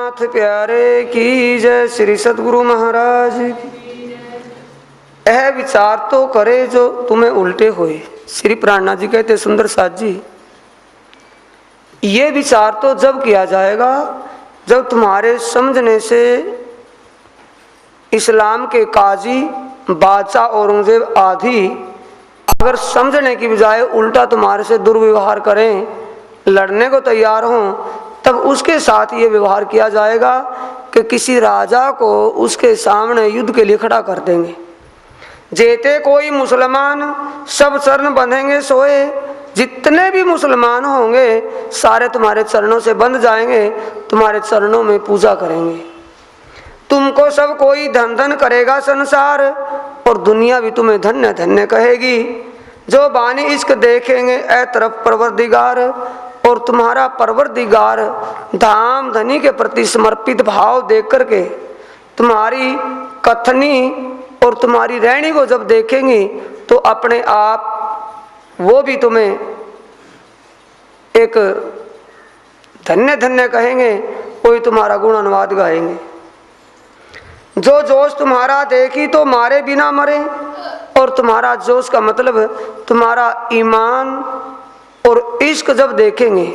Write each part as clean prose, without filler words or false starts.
नाथ प्यारे की जय। श्री सतगुरु महाराज की। यह विचार तो करे जो तुम्हें उल्टे होए। श्री प्राणनाथ जी कहते सुंदर साथ जी, ये विचार तो जब किया जाएगा जब तुम्हारे समझने से इस्लाम के काजी बादशाह औरंगजेब आदि अगर समझने की बजाय उल्टा तुम्हारे से दुर्व्यवहार करें, लड़ने को तैयार हों, तब उसके साथ ये व्यवहार किया जाएगा कि किसी राजा को उसके सामने युद्ध के लिए खड़ा कर देंगे। जेते कोई मुसलमान सब चरण बंधेंगे सोए। जितने भी मुसलमान होंगे सारे तुम्हारे चरणों से बंध जाएंगे, तुम्हारे चरणों में पूजा करेंगे। तुमको सब कोई धन धन करेगा संसार, और दुनिया भी तुम्हें धन्य धन्य कहेगी। जो बानी इश्क देखेंगे ए तरफ परवरदिगार, और तुम्हारा परवरदिगार धाम धनी के प्रति समर्पित भाव देख करके तुम्हारी कथनी और तुम्हारी रहनी को जब देखेंगी तो अपने आप वो भी तुम्हें एक धन्य धन्य कहेंगे, कोई तुम्हारा गुणानुवाद गाएंगे। जो जोश तुम्हारा देखी तो मारे बिना मरे, और तुम्हारा जोश का मतलब तुम्हारा ईमान और इश्क जब देखेंगे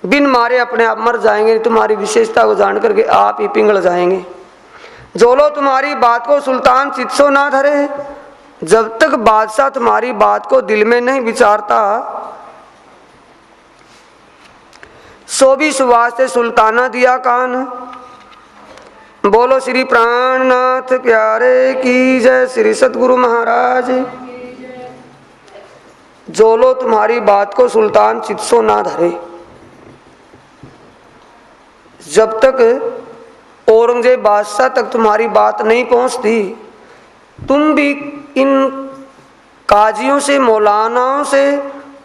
बिन मारे अपने आप मर जाएंगे। तुम्हारी विशेषता को जान करके आप ही पिघल जाएंगे। जो लो तुम्हारी बात को सुल्तान चित्सो ना धरे, जब तक बादशाह तुम्हारी बात को दिल में नहीं विचारता सो भी सुवास्ते सुल्ताना दिया कान। बोलो श्री प्राणनाथ प्यारे की जय। श्री सतगुरु महाराज। जो लो तुम्हारी बात को सुल्तान चित्सो ना धरे, जब तक औरंगजेब बादशाह तक तुम्हारी बात नहीं पहुंचती, तुम भी इन काजियों से मौलानाओं से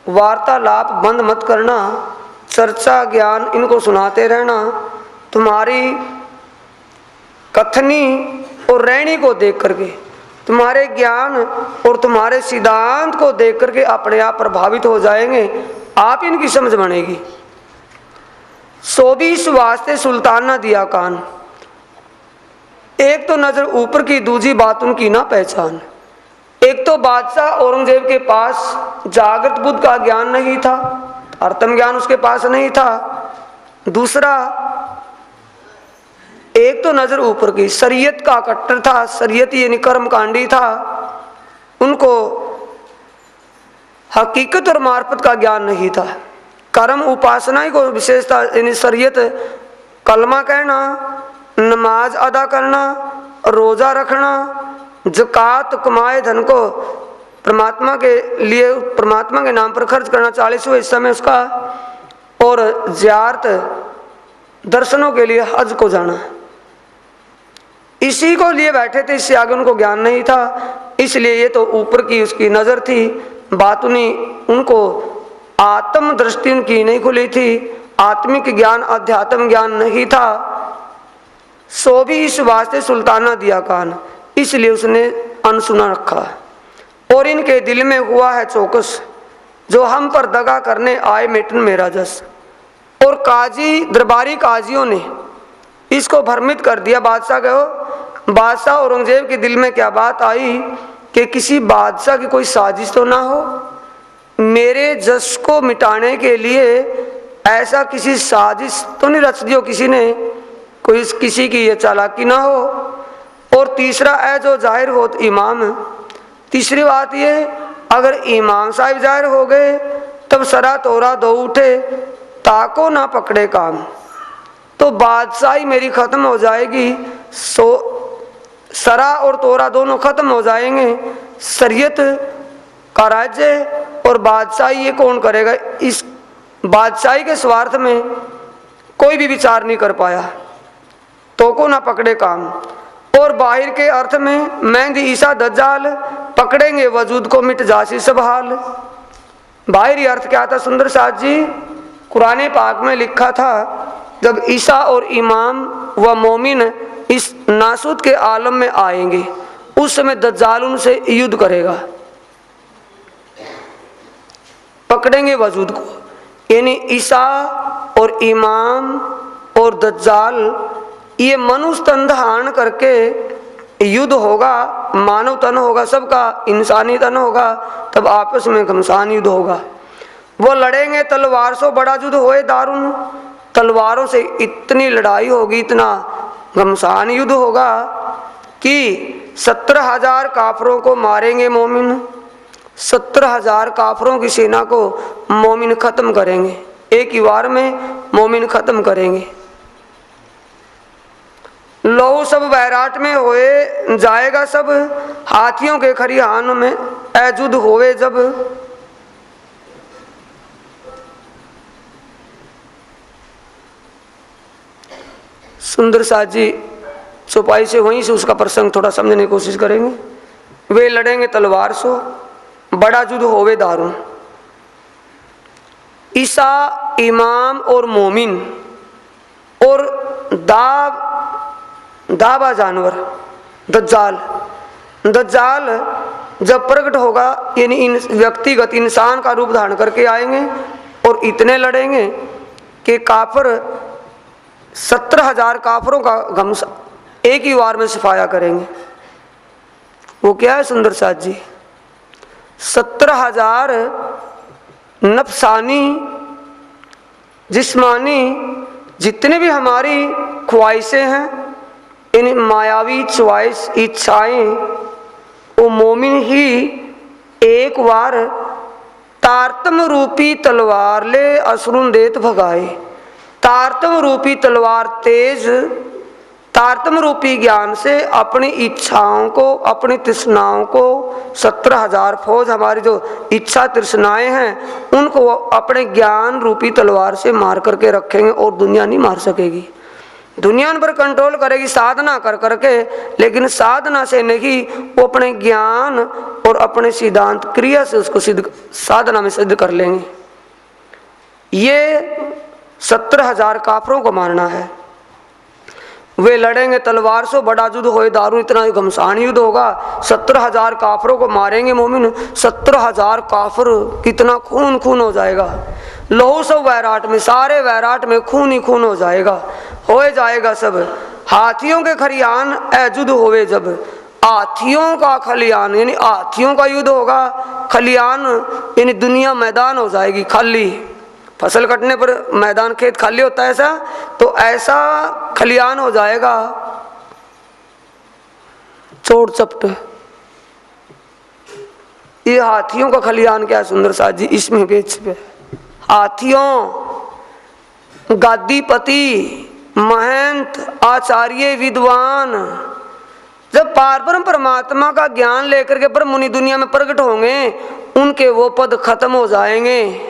वार्तालाप बंद मत करना। चर्चा ज्ञान इनको सुनाते रहना। तुम्हारी कथनी और रहनी को देख करके, तुम्हारे ज्ञान और तुम्हारे सिद्धांत को देख करके अपने आप प्रभावित हो जाएंगे, आप इनकी समझ बनेगी। सो भी इस वास्ते सुल्ताना दिया कान। एक तो नजर ऊपर की, दूसरी बात उनकी ना पहचान। एक तो बादशाह औरंगजेब के पास जागृत बुद्ध का ज्ञान नहीं था, आत्म ज्ञान उसके पास नहीं था। दूसरा, एक तो नजर ऊपर की, शरीयत का कट्टर था, शरीयत यानी कर्मकांडी था। उनको हकीकत और मार्फत का ज्ञान नहीं था। कर्म उपासना ही को विशेषता, यानी शरीयत कलमा कहना, नमाज अदा करना, रोजा रखना, ज़कात कमाए धन को परमात्मा के लिए, परमात्मा के नाम पर खर्च करना 40वां हिस्सा में उसका, और ज़ियारत दर्शनों के लिए हज को जाना। इसी को लिए बैठे थे, इससे आगे उनको ज्ञान नहीं था। इसलिए ये तो ऊपर की उसकी नज़र थी, बात उनको आत्म दृष्टि उनकी नहीं खुली थी, आत्मिक ज्ञान अध्यात्म ज्ञान नहीं था। सो भी इस वास्ते सुल्ताना दिया कान, इसलिए उसने अनसुना रखा। और इनके दिल में हुआ है चौकस, जो हम पर दगा करने आए मिटन मेरा जस। और काजी दरबारी काजियों ने इसको भ्रमित कर दिया बादशाह को। बादशाह औरंगजेब के दिल में क्या बात आई कि किसी बादशाह की कोई साजिश तो ना हो, मेरे जस को मिटाने के लिए ऐसा किसी साजिश तो नहीं रच दियो किसी ने, कोई किसी की ये चालाकी ना हो। और तीसरा है जो जाहिर हो तो इमाम। तीसरी बात ये, अगर इमाम साहब जाहिर हो गए तब सरा तोरा दो उठे, ताको ना पकड़े काम, तो बादशाही मेरी खत्म हो जाएगी। सरा और तोरा दोनों खत्म हो जाएंगे। शरीयत का राज्य और बादशाही ये कौन करेगा? इस बादशाही के स्वार्थ में कोई भी विचार नहीं कर पाया। तो को ना पकड़े काम। और बाहर के अर्थ में मेहंदी ईसा दज्जाल पकड़ेंगे वजूद को मिट जासी सब हाल। बाहरी अर्थ क्या था सुंदर साथ जी? कुरान पाक में लिखा था, जब ईसा और इमाम व मोमिन इस नासूद के आलम में आएंगे उस समय दज्जाल उनसे युद्ध करेगा, पकड़ेंगे वजूद को। यानी ईसा और इमाम और दज्जाल ये मनुष्य तन धारण करके युद्ध होगा, मानव तन होगा, सबका इंसानी तन होगा, तब आपस में घमसान युद्ध होगा। वो लड़ेंगे तलवार से, बड़ा युद्ध होए दारुण, तलवारों से इतनी लड़ाई होगी, इतना घमसान युद्ध होगा कि 17,000 काफरों को मारेंगे मोमिन। 17,000 काफरों की सेना को मोमिन खत्म करेंगे, एक ही वार में मोमिन खत्म करेंगे। लहू सब बैराट में होए जाएगा सब, हाथियों के खरिहानों में युद्ध होवे जब। सुंदर साथ जी चौपाई से वहीं से उसका प्रसंग थोड़ा समझने की कोशिश करेंगे। वे लड़ेंगे तलवार से, बड़ा युद्ध होवे दारुण। ईसा, इमाम और मोमिन और दाबा जानवर दज्जाल जब प्रकट होगा, यानी इन व्यक्तिगत इंसान का रूप धारण करके आएंगे और इतने लड़ेंगे कि काफिर 17,000 काफिरों का घमसा एक ही वार में सफाया करेंगे। वो क्या है सुंदर साथ जी? 17,000 नफसानी जिस्मानी जितने भी हमारी ख्वाहिशें हैं, इन मायावी च्वाइस इच्छाएं, वो मोमिन ही एक बार तारतम रूपी तलवार ले असुरुन देत भगाए। तारतम रूपी तलवार तेज, तारतम रूपी ज्ञान से अपनी इच्छाओं को, अपनी तृष्णाओं को 17,000 फौज हमारी जो इच्छा तृष्णाएं हैं, उनको अपने ज्ञान रूपी तलवार से मार करके रखेंगे और दुनिया नहीं मार सकेगी। दुनिया पर कंट्रोल करेगी साधना कर करके, लेकिन साधना से नहीं, वो अपने ज्ञान और अपने सिद्धांत क्रिया से उसको सिद्ध, साधना में सिद्ध कर लेंगे। ये 17,000 काफरों को मारना है। वे लड़ेंगे तलवार से, बड़ा युद्ध होए दारू, इतना घमसान युद्ध होगा। 17,000 काफरों को मारेंगे मोमिन। 17,000 काफिर, कितना खून खून हो जाएगा। लहू सब वैराट में, सारे वैराट में खून ही खून हो जाएगा सब। हाथियों के खलियान युद्ध होवे जब, हाथियों का खलियान यानी हाथियों का युद्ध होगा। खलियान यानी दुनिया मैदान हो जाएगी खाली। फसल कटने पर मैदान खेत खाली होता है ऐसा, तो ऐसा खलियान हो जाएगा चोट चपट। ये हाथियों का खलियान क्या सुंदर साथ जी, इसमें बेच पे हाथियों, गादीपति, महंत, आचार्य, विद्वान जब पारब्रह्म परमात्मा का ज्ञान लेकर के ब्रह्म मुनि दुनिया में प्रकट होंगे, उनके वो पद खत्म हो जाएंगे,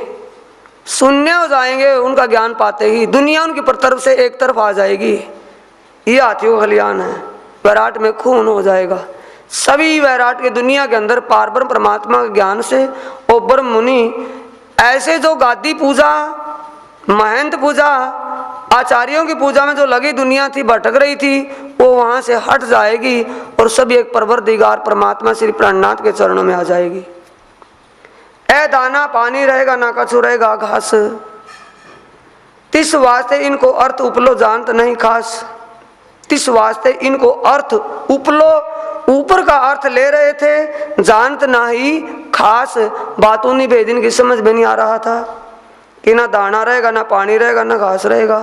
शून्य हो जाएंगे। उनका ज्ञान पाते ही दुनिया उनकी तरफ से एक तरफ आ जाएगी। ये हाथियों का खलियान है। वैराट में खून हो जाएगा। सभी वैराट के दुनिया के अंदर पारब्रह्म परमात्मा के ज्ञान से और ब्रह्म मुनि ऐसे जो गादी पूजा, महंत पूजा, आचार्यों की पूजा में जो लगी दुनिया थी, भटक रही थी, वो वहां से हट जाएगी और सभी एक परवरदिगार परमात्मा श्री प्राणनाथ के चरणों में आ जाएगी। ए दाना पानी रहेगा, ना कछु रहेगा घास, तिस वास्ते इनको अर्थ उपलो जानत नहीं खास। तिस वास्ते इनको अर्थ उपलो, ऊपर का अर्थ ले रहे थे, जानत नहीं खास। बातों नहीं भेदिन की समझ में नहीं आ रहा था कि ना दाना रहेगा, ना पानी रहेगा, ना घास रहेगा।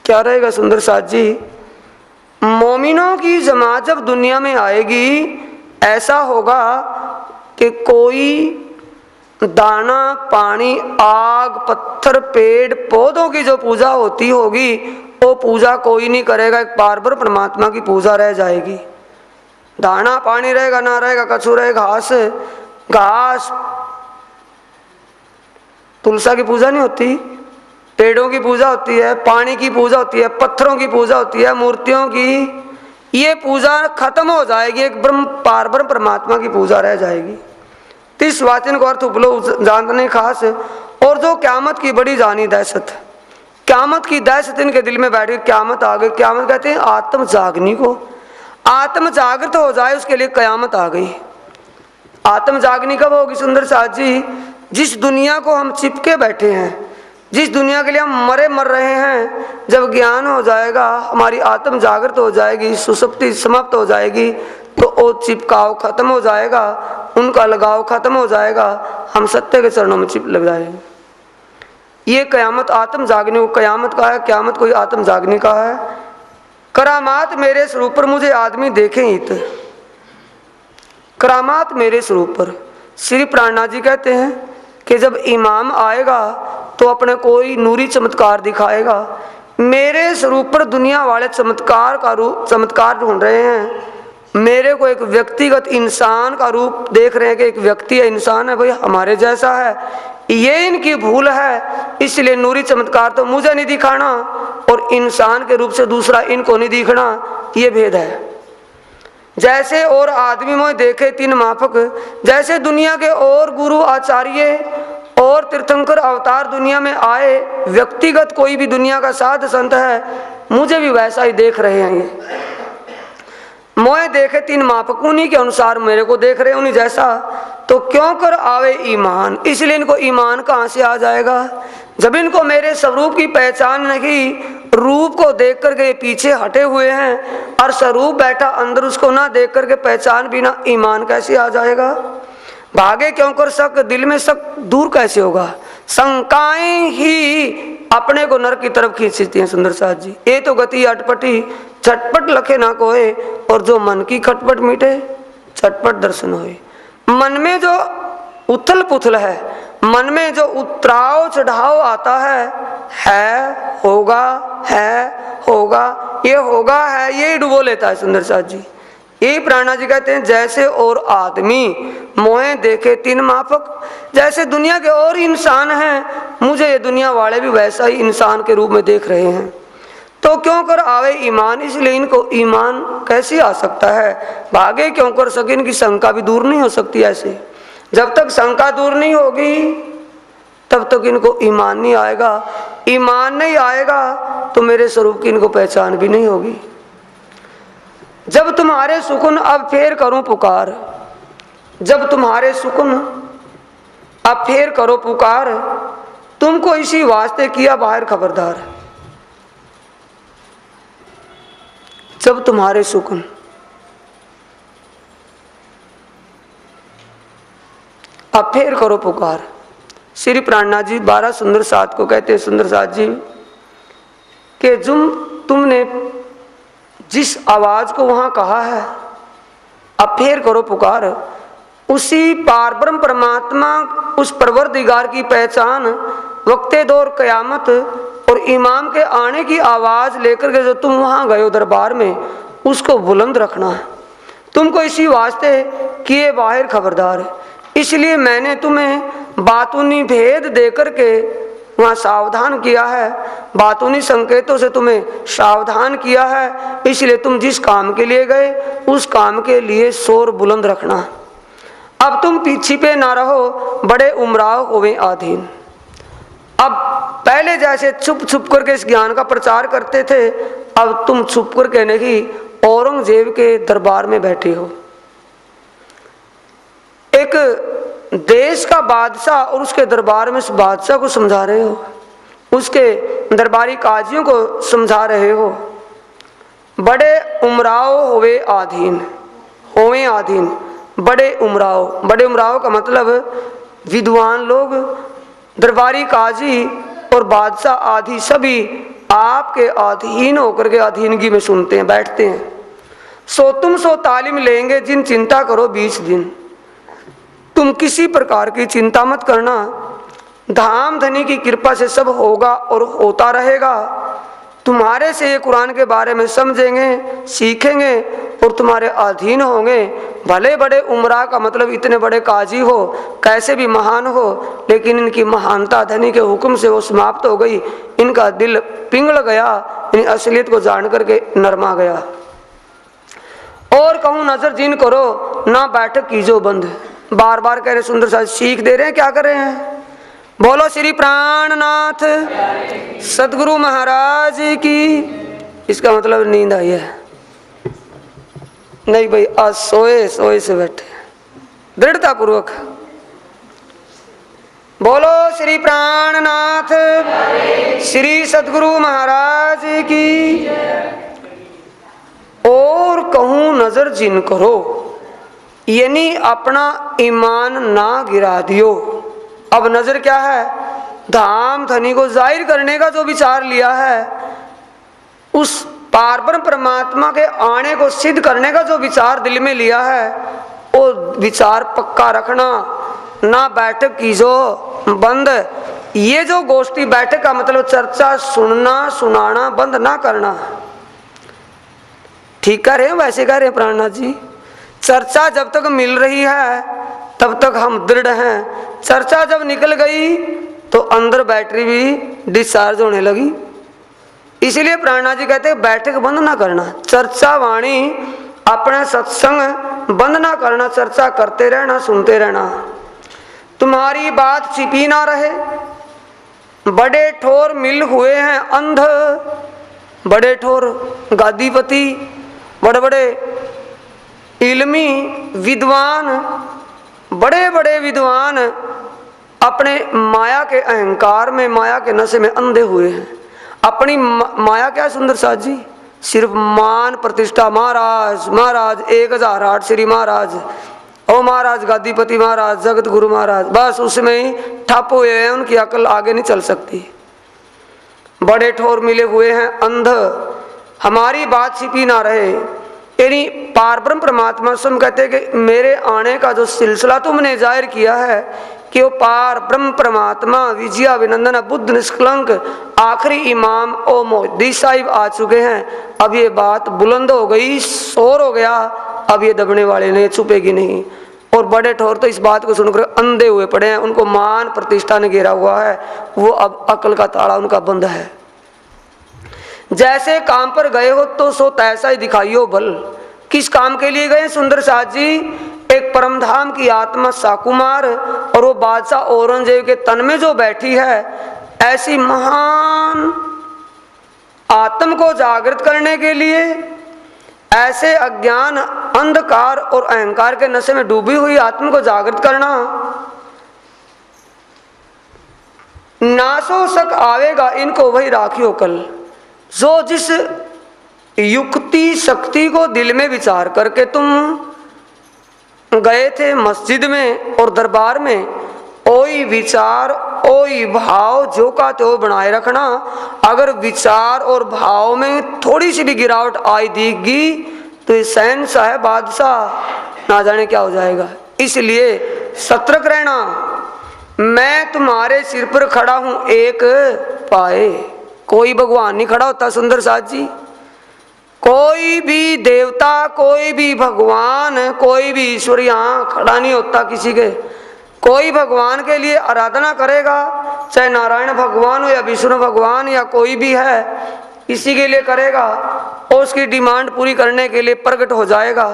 क्या रहेगा सुंदर साथ जी? मोमिनों की जमात जब दुनिया में आएगी, ऐसा होगा कि कोई दाना, पानी, आग, पत्थर, पेड़ पौधों की जो पूजा होती होगी, वो पूजा कोई नहीं करेगा। एक पारब्रह्म परमात्मा की पूजा रह जाएगी। दाना पानी रहेगा, ना रहेगा कछु रहेगा घास। घास तुलसा की पूजा नहीं होती, पेड़ों की पूजा होती है, पानी की पूजा होती है, पत्थरों की पूजा होती है, मूर्तियों की। ये पूजा खत्म हो जाएगी, एक पारब्रह्म परमात्मा की पूजा रह जाएगी। तिस वाचन को अर्थ उपलो जानने खास। और जो क्यामत की बड़ी जानी दहशत, क्यामत की दहशत इनके दिल में बैठ गई। क्यामत आ गई, क्यामत कहते हैं आत्म जागनी को। आत्म जागृत हो जाए उसके लिए कयामत आ गई। आत्म जागनी कब होगी सुंदर साथ जी? जिस दुनिया को हम चिपके बैठे हैं, जिस दुनिया के लिए हम मर रहे हैं, जब ज्ञान हो जाएगा, हमारी आत्म जागृत हो जाएगी, सुसुप्ति समाप्त हो जाएगी, तो वो चिपकाव खत्म हो जाएगा, उनका लगाव खत्म हो जाएगा, हम सत्य के चरणों में चिप लग जाएंगे। ये कयामत आत्म जागने को कयामत का है, क्यामत कोई आत्म जागने का है। करामात मेरे स्वरूप पर मुझे आदमी देखें हित, करामात मेरे स्वरूप पर। श्री प्राणनाथ जी कहते हैं कि जब इमाम आएगा तो अपने कोई नूरी चमत्कार दिखाएगा। मेरे स्वरूप पर दुनिया वाले चमत्कार ढूंढ रहे हैं, मेरे को एक व्यक्तिगत इंसान का रूप देख रहे हैं कि एक व्यक्ति है, इंसान है, भाई हमारे जैसा है। ये इनकी भूल है, इसलिए नूरी चमत्कार तो मुझे नहीं दिखाना और इंसान के रूप से दूसरा इनको नहीं दिखना, ये भेद है। जैसे और आदमी में देखे तीन माफक, जैसे दुनिया के और गुरु आचार्य और तीर्थंकर अवतार दुनिया में आए, व्यक्तिगत कोई भी दुनिया का साध संत है, मुझे भी वैसा ही देख रहे हैं। ये मोए देखे तीन मापक, उन्हीं के अनुसार मेरे को देख रहे हैं, उन्हीं जैसा। तो क्यों कर आवे ईमान, इसलिए इनको ईमान कहाँ से आ जाएगा जब इनको मेरे स्वरूप की पहचान नहीं। रूप को देख करके पीछे हटे हुए हैं और स्वरूप बैठा अंदर, उसको ना देख करके पहचान बिना ईमान कैसे आ जाएगा। भागे क्यों कर शक, दिल में शक दूर कैसे होगा। शंकाएं ही अपने को नरक की तरफ खींचती हैं। सुंदर साथ जी, ये तो गति अटपटी, झटपट लखे ना कोए, और जो मन की खटपट मिटे झटपट दर्शन होए। मन में जो उथल पुथल है, मन में जो उतराव चढ़ाव आता है होगा, ये होगा है, ये डुबो लेता है। सुंदर साथ जी, ये प्राणनाथ जी कहते हैं जैसे और आदमी मोहे देखे तीन माफक, जैसे दुनिया के और इंसान हैं, मुझे ये दुनिया वाले भी वैसा ही इंसान के रूप में देख रहे हैं। तो क्यों कर आवे ईमान, इसलिए इनको ईमान कैसे आ सकता है। भागे क्यों कर सके, इनकी शंका भी दूर नहीं हो सकती। ऐसे जब तक शंका दूर नहीं होगी तब तक इनको ईमान नहीं आएगा। ईमान नहीं आएगा तो मेरे स्वरूप की इनको पहचान भी नहीं होगी। जब तुम्हारे सुकुन अब फेर करूं पुकार, जब तुम्हारे सुकुन अब फेर करो पुकार, तुमको इसी वास्ते किया बाहर खबरदार। जब तुम्हारे सुकुन, अब फेर करो पुकार। श्री प्राणनाथ जी 12 सुंदर साथ को कहते हैं, सुंदर साथ जी कि तुमने जिस आवाज को वहां कहा है अब फेर करो पुकार, उसी पारब्रह्म परमात्मा, उस परवरदिगार की पहचान वक्ते दौर कयामत और इमाम के आने की आवाज लेकर के जो तुम वहां गए हो दरबार में, उसको बुलंद रखना है। तुमको इसी वास्ते किए बाहर खबरदार, इसलिए मैंने तुम्हें बातूनी भेद देकर के वहाँ सावधान किया है, बातूनी संकेतों से तुम्हें सावधान किया है। इसलिए तुम जिस काम के लिए गए उस काम के लिए शोर बुलंद रखना। अब तुम पीछे पे ना रहो, बड़े उमराव होवे आधीन। अब पहले जैसे छुप छुप करके इस ज्ञान का प्रचार करते थे, अब तुम छुप करके नहीं औरंगजेब के दरबार में बैठे हो। एक देश का बादशाह और उसके दरबार में उस बादशाह को समझा रहे हो, उसके दरबारी काजियों को समझा रहे हो। बड़े उमराव होवे आधीन, होवे आधीन, बड़े उमराव का मतलब विद्वान लोग, दरबारी काजी और बादशाह आदि सभी आपके अधीन होकर के अधीनगी में सुनते हैं, बैठते हैं। तुम सो तालीम लेंगे जिन चिंता करो 20 दिन। तुम किसी प्रकार की चिंता मत करना, धाम धनी की कृपा से सब होगा और होता रहेगा। तुम्हारे से ये कुरान के बारे में समझेंगे, सीखेंगे और तुम्हारे अधीन होंगे। भले बड़े उमरा का मतलब इतने बड़े काजी हो, कैसे भी महान हो, लेकिन इनकी महानता धनी के हुक्म से वो समाप्त हो गई। इनका दिल पिघल गया, इन असलियत को जान करके नरमा गया। और कहूँ नजर जिन करो ना बैठक कीजो बंद। बार बार कह रहे सुंदर साथ, सीख दे रहे हैं, क्या कर रहे हैं। बोलो श्री प्राणनाथ सदगुरु महाराज की। इसका मतलब नींद आई है नहीं भाई, आज सोए सोए से बैठे दृढ़ता पूर्वक। बोलो श्री प्राणनाथ श्री सद्गुरु महाराज की। और कहूँ नजर जिन करो, यानी अपना ईमान ना गिरा दियो। अब नजर क्या है? धाम धनी को जाहिर करने का जो विचार लिया है, उस पारब्रह्म परमात्मा के आने को सिद्ध करने का जो विचार दिल में लिया है, वो विचार पक्का रखना। ना बैठक की जो बंद, ये जो गोष्ठी बैठक का मतलब चर्चा सुनना सुनाना बंद ना करना। ठीक कह रहे हैं, वैसे कह रहे हैं प्राणनाथ जी। चर्चा जब तक मिल रही है तब तक हम दृढ़ हैं। चर्चा जब निकल गई तो अंदर बैटरी भी डिस्चार्ज होने लगी। इसीलिए प्राणनाथ जी कहते हैं बैठक बंद ना करना, चर्चा वाणी अपना सत्संग बंद ना करना, चर्चा करते रहना, सुनते रहना। तुम्हारी बात छिपी ना रहे। बड़े ठोर मिल हुए हैं अंध, बड़े ठोर गादीपति, बड़े बड़े इल्मी विद्वान, बड़े बड़े विद्वान अपने माया के अहंकार में, माया के नशे में अंधे हुए हैं। अपनी माया क्या सुंदर साथ जी? सिर्फ मान प्रतिष्ठा, महाराज महाराज 1008 श्री महाराज, ओ महाराज गादीपति महाराज, जगत गुरु महाराज, बस उसमें ही ठप हुए हैं। उनकी अकल आगे नहीं चल सकती। बड़े ठोर मिले हुए हैं अंध, हमारी बात छिपी ना रहे। यानी पारब्रह्म परमात्मा स्वयं कहते हैं कि मेरे आने का जो सिलसिला तुमने जाहिर किया है कि वो पार ब्रह्म परमात्मा विजया विनंदन बुद्ध निष्कलंक आखिरी इमाम ओ मोदी साहिब आ चुके हैं। अब ये बात बुलंद हो गई, शोर हो गया, अब ये दबने वाले नहीं, छुपेगी नहीं। और बड़े ठोर तो इस बात को सुनकर अंधे हुए पड़े हैं। उनको मान प्रतिष्ठा ने घेरा हुआ है, वो अब अकल का ताला उनका बंद है। जैसे काम पर गए हो तो सो तैसा ही दिखाइयो बल। किस काम के लिए गए सुंदर साथ जी? एक परमधाम की आत्मा साकुमार और वो बादशाह औरंगजेब के तन में जो बैठी है, ऐसी महान आत्म को जागृत करने के लिए, ऐसे अज्ञान अंधकार और अहंकार के नशे में डूबी हुई आत्मा को जागृत करना। नासो सक आवेगा इनको वही राखियो कल। जो जिस युक्ति शक्ति को दिल में विचार करके तुम गए थे मस्जिद में और दरबार में, ओई विचार ओई भाव जो का त्यो बनाए रखना। अगर विचार और भाव में थोड़ी सी भी गिरावट आई दिखगी तो ये शहंशाह है, बादशाह, ना जाने क्या हो जाएगा। इसलिए सतर्क रहना। मैं तुम्हारे सिर पर खड़ा हूं एक पाए। कोई भगवान नहीं खड़ा होता सुंदर साथ जी, कोई भी देवता, कोई भी भगवान, कोई भी ईश्वर यहाँ खड़ा नहीं होता किसी के। कोई भगवान के लिए आराधना करेगा, चाहे नारायण भगवान हो या विष्णु भगवान या कोई भी है, किसी के लिए करेगा और उसकी डिमांड पूरी करने के लिए प्रकट हो जाएगा।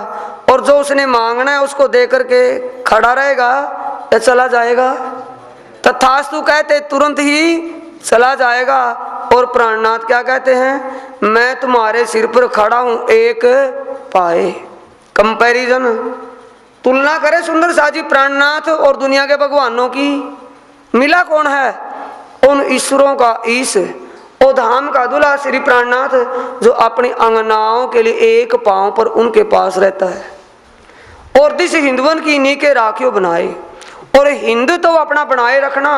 और जो उसने मांगना है उसको दे करके खड़ा रहेगा या चला जाएगा? तथास्तु कहते तुरंत ही चला जाएगा। और प्राणनाथ क्या कहते हैं? मैं तुम्हारे सिर पर खड़ा हूं एक पाए। कंपैरिजन, तुलना करे सुंदर साजी प्राणनाथ और दुनिया के भगवानों की। मिला कौन है? उन ईश्वरों का ईश, ओ धाम का दूल्हा श्री प्राणनाथ, जो अपनी अंगनाओं के लिए एक पांव पर उनके पास रहता है। और दिस हिंदुवन की नी के राखियों बनाए। और हिंदू तो अपना बनाए रखना,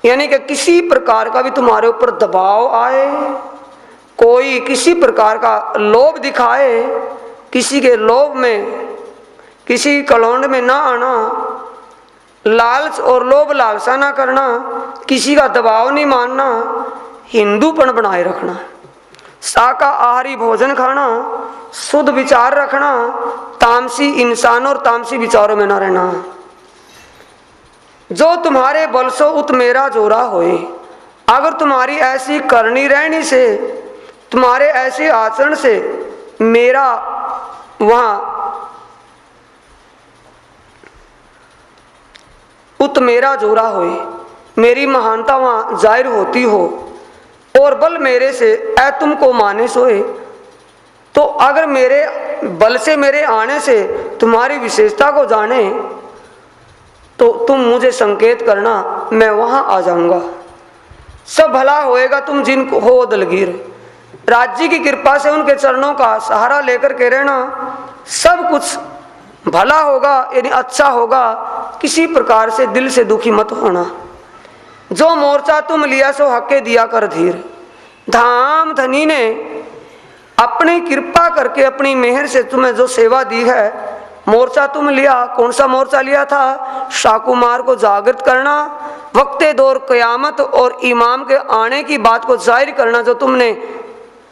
यानी कि किसी प्रकार का भी तुम्हारे ऊपर दबाव आए, कोई किसी प्रकार का लोभ दिखाए, किसी के लोभ में, किसी कलौंड में ना आना, लालच और लोभ लालसा ना करना, किसी का दबाव नहीं मानना, हिंदूपन बनाए रखना, शाकाहारी भोजन खाना, शुद्ध विचार रखना, तामसी इंसान और तामसी विचारों में ना रहना। जो तुम्हारे बल सो उत मेरा जोरा होए। अगर तुम्हारी ऐसी करनी रहनी से, तुम्हारे ऐसे आचरण से मेरा वहां उत मेरा जोरा होए, मेरी महानता वहां जाहिर होती हो और बल मेरे से ऐ तुमको माने सोए, तो अगर मेरे बल से, मेरे आने से तुम्हारी विशेषता को जाने तो तुम मुझे संकेत करना मैं वहां आ जाऊंगा। सब भला होएगा तुम जिनको हो दलगीर। राज्य की कृपा से उनके चरणों का सहारा लेकर के रहना, सब कुछ भला होगा यानी अच्छा होगा। किसी प्रकार से दिल से दुखी मत होना। जो मोर्चा तुम लिया सो हके दिया कर धीर। धाम धनी ने अपनी कृपा करके अपनी मेहर से तुम्हें जो सेवा दी है, मोर्चा तुम लिया। कौन सा मोर्चा लिया था? शाकुमार को जागृत करना, वक्ते दौर कयामत और इमाम के आने की बात को जाहिर करना। जो तुमने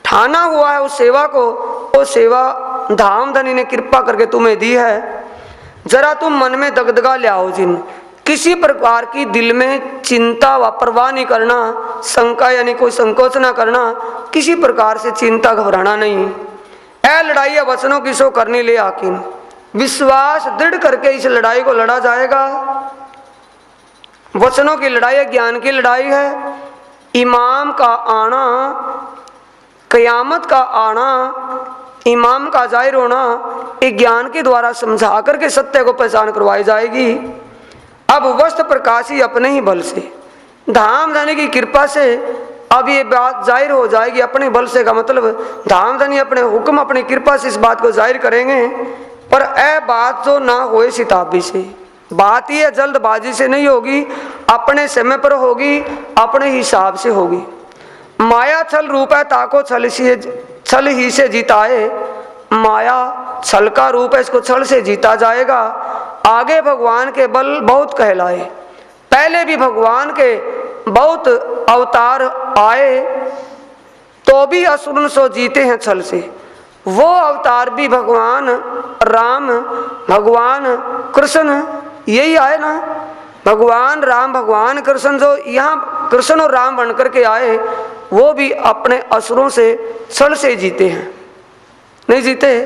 ठाना हुआ है उस सेवा को, वो सेवा धामधनी ने कृपा करके तुम्हें दी है। जरा तुम मन में दगदगा लाओ जिन, किसी प्रकार की दिल में चिंता व परवाह नहीं करना, शंका यानी कोई संकोच ना करना, किसी प्रकार से चिंता घबराना नहीं। ऐ लड़ाई वचनों की सो करनी ले आकिन, विश्वास दृढ़ करके इस लड़ाई को लड़ा जाएगा। वचनों की लड़ाई है, ज्ञान की लड़ाई है। इमाम का आना, कयामत का आना, इमाम का जाहिर होना, एक ज्ञान के द्वारा समझा करके सत्य को पहचान करवाई जाएगी। अब वस्त्र प्रकाशी अपने ही बल से, धामधनी की कृपा से अब ये बात जाहिर हो जाएगी। अपने बल से का मतलब धामधनी अपने हुक्म अपनी कृपा से इस बात को जाहिर करेंगे। पर ऐ बात जो ना होए सिताबी से, बात ये जल्दबाजी से नहीं होगी, अपने समय पर होगी, अपने हिसाब से होगी। माया छल रूप है ताको छल ही से जीताए। माया छल का रूप है, इसको छल से जीता जाएगा। आगे भगवान के बल बहुत कहलाए, पहले भी भगवान के बहुत अवतार आए तो भी असुरन सो जीते हैं छल से। वो अवतार भी भगवान राम, भगवान कृष्ण यही आए ना। भगवान राम, भगवान कृष्ण जो यहाँ कृष्ण और राम बनकर के आए, वो भी अपने असुरों से छल से जीते हैं। नहीं जीते?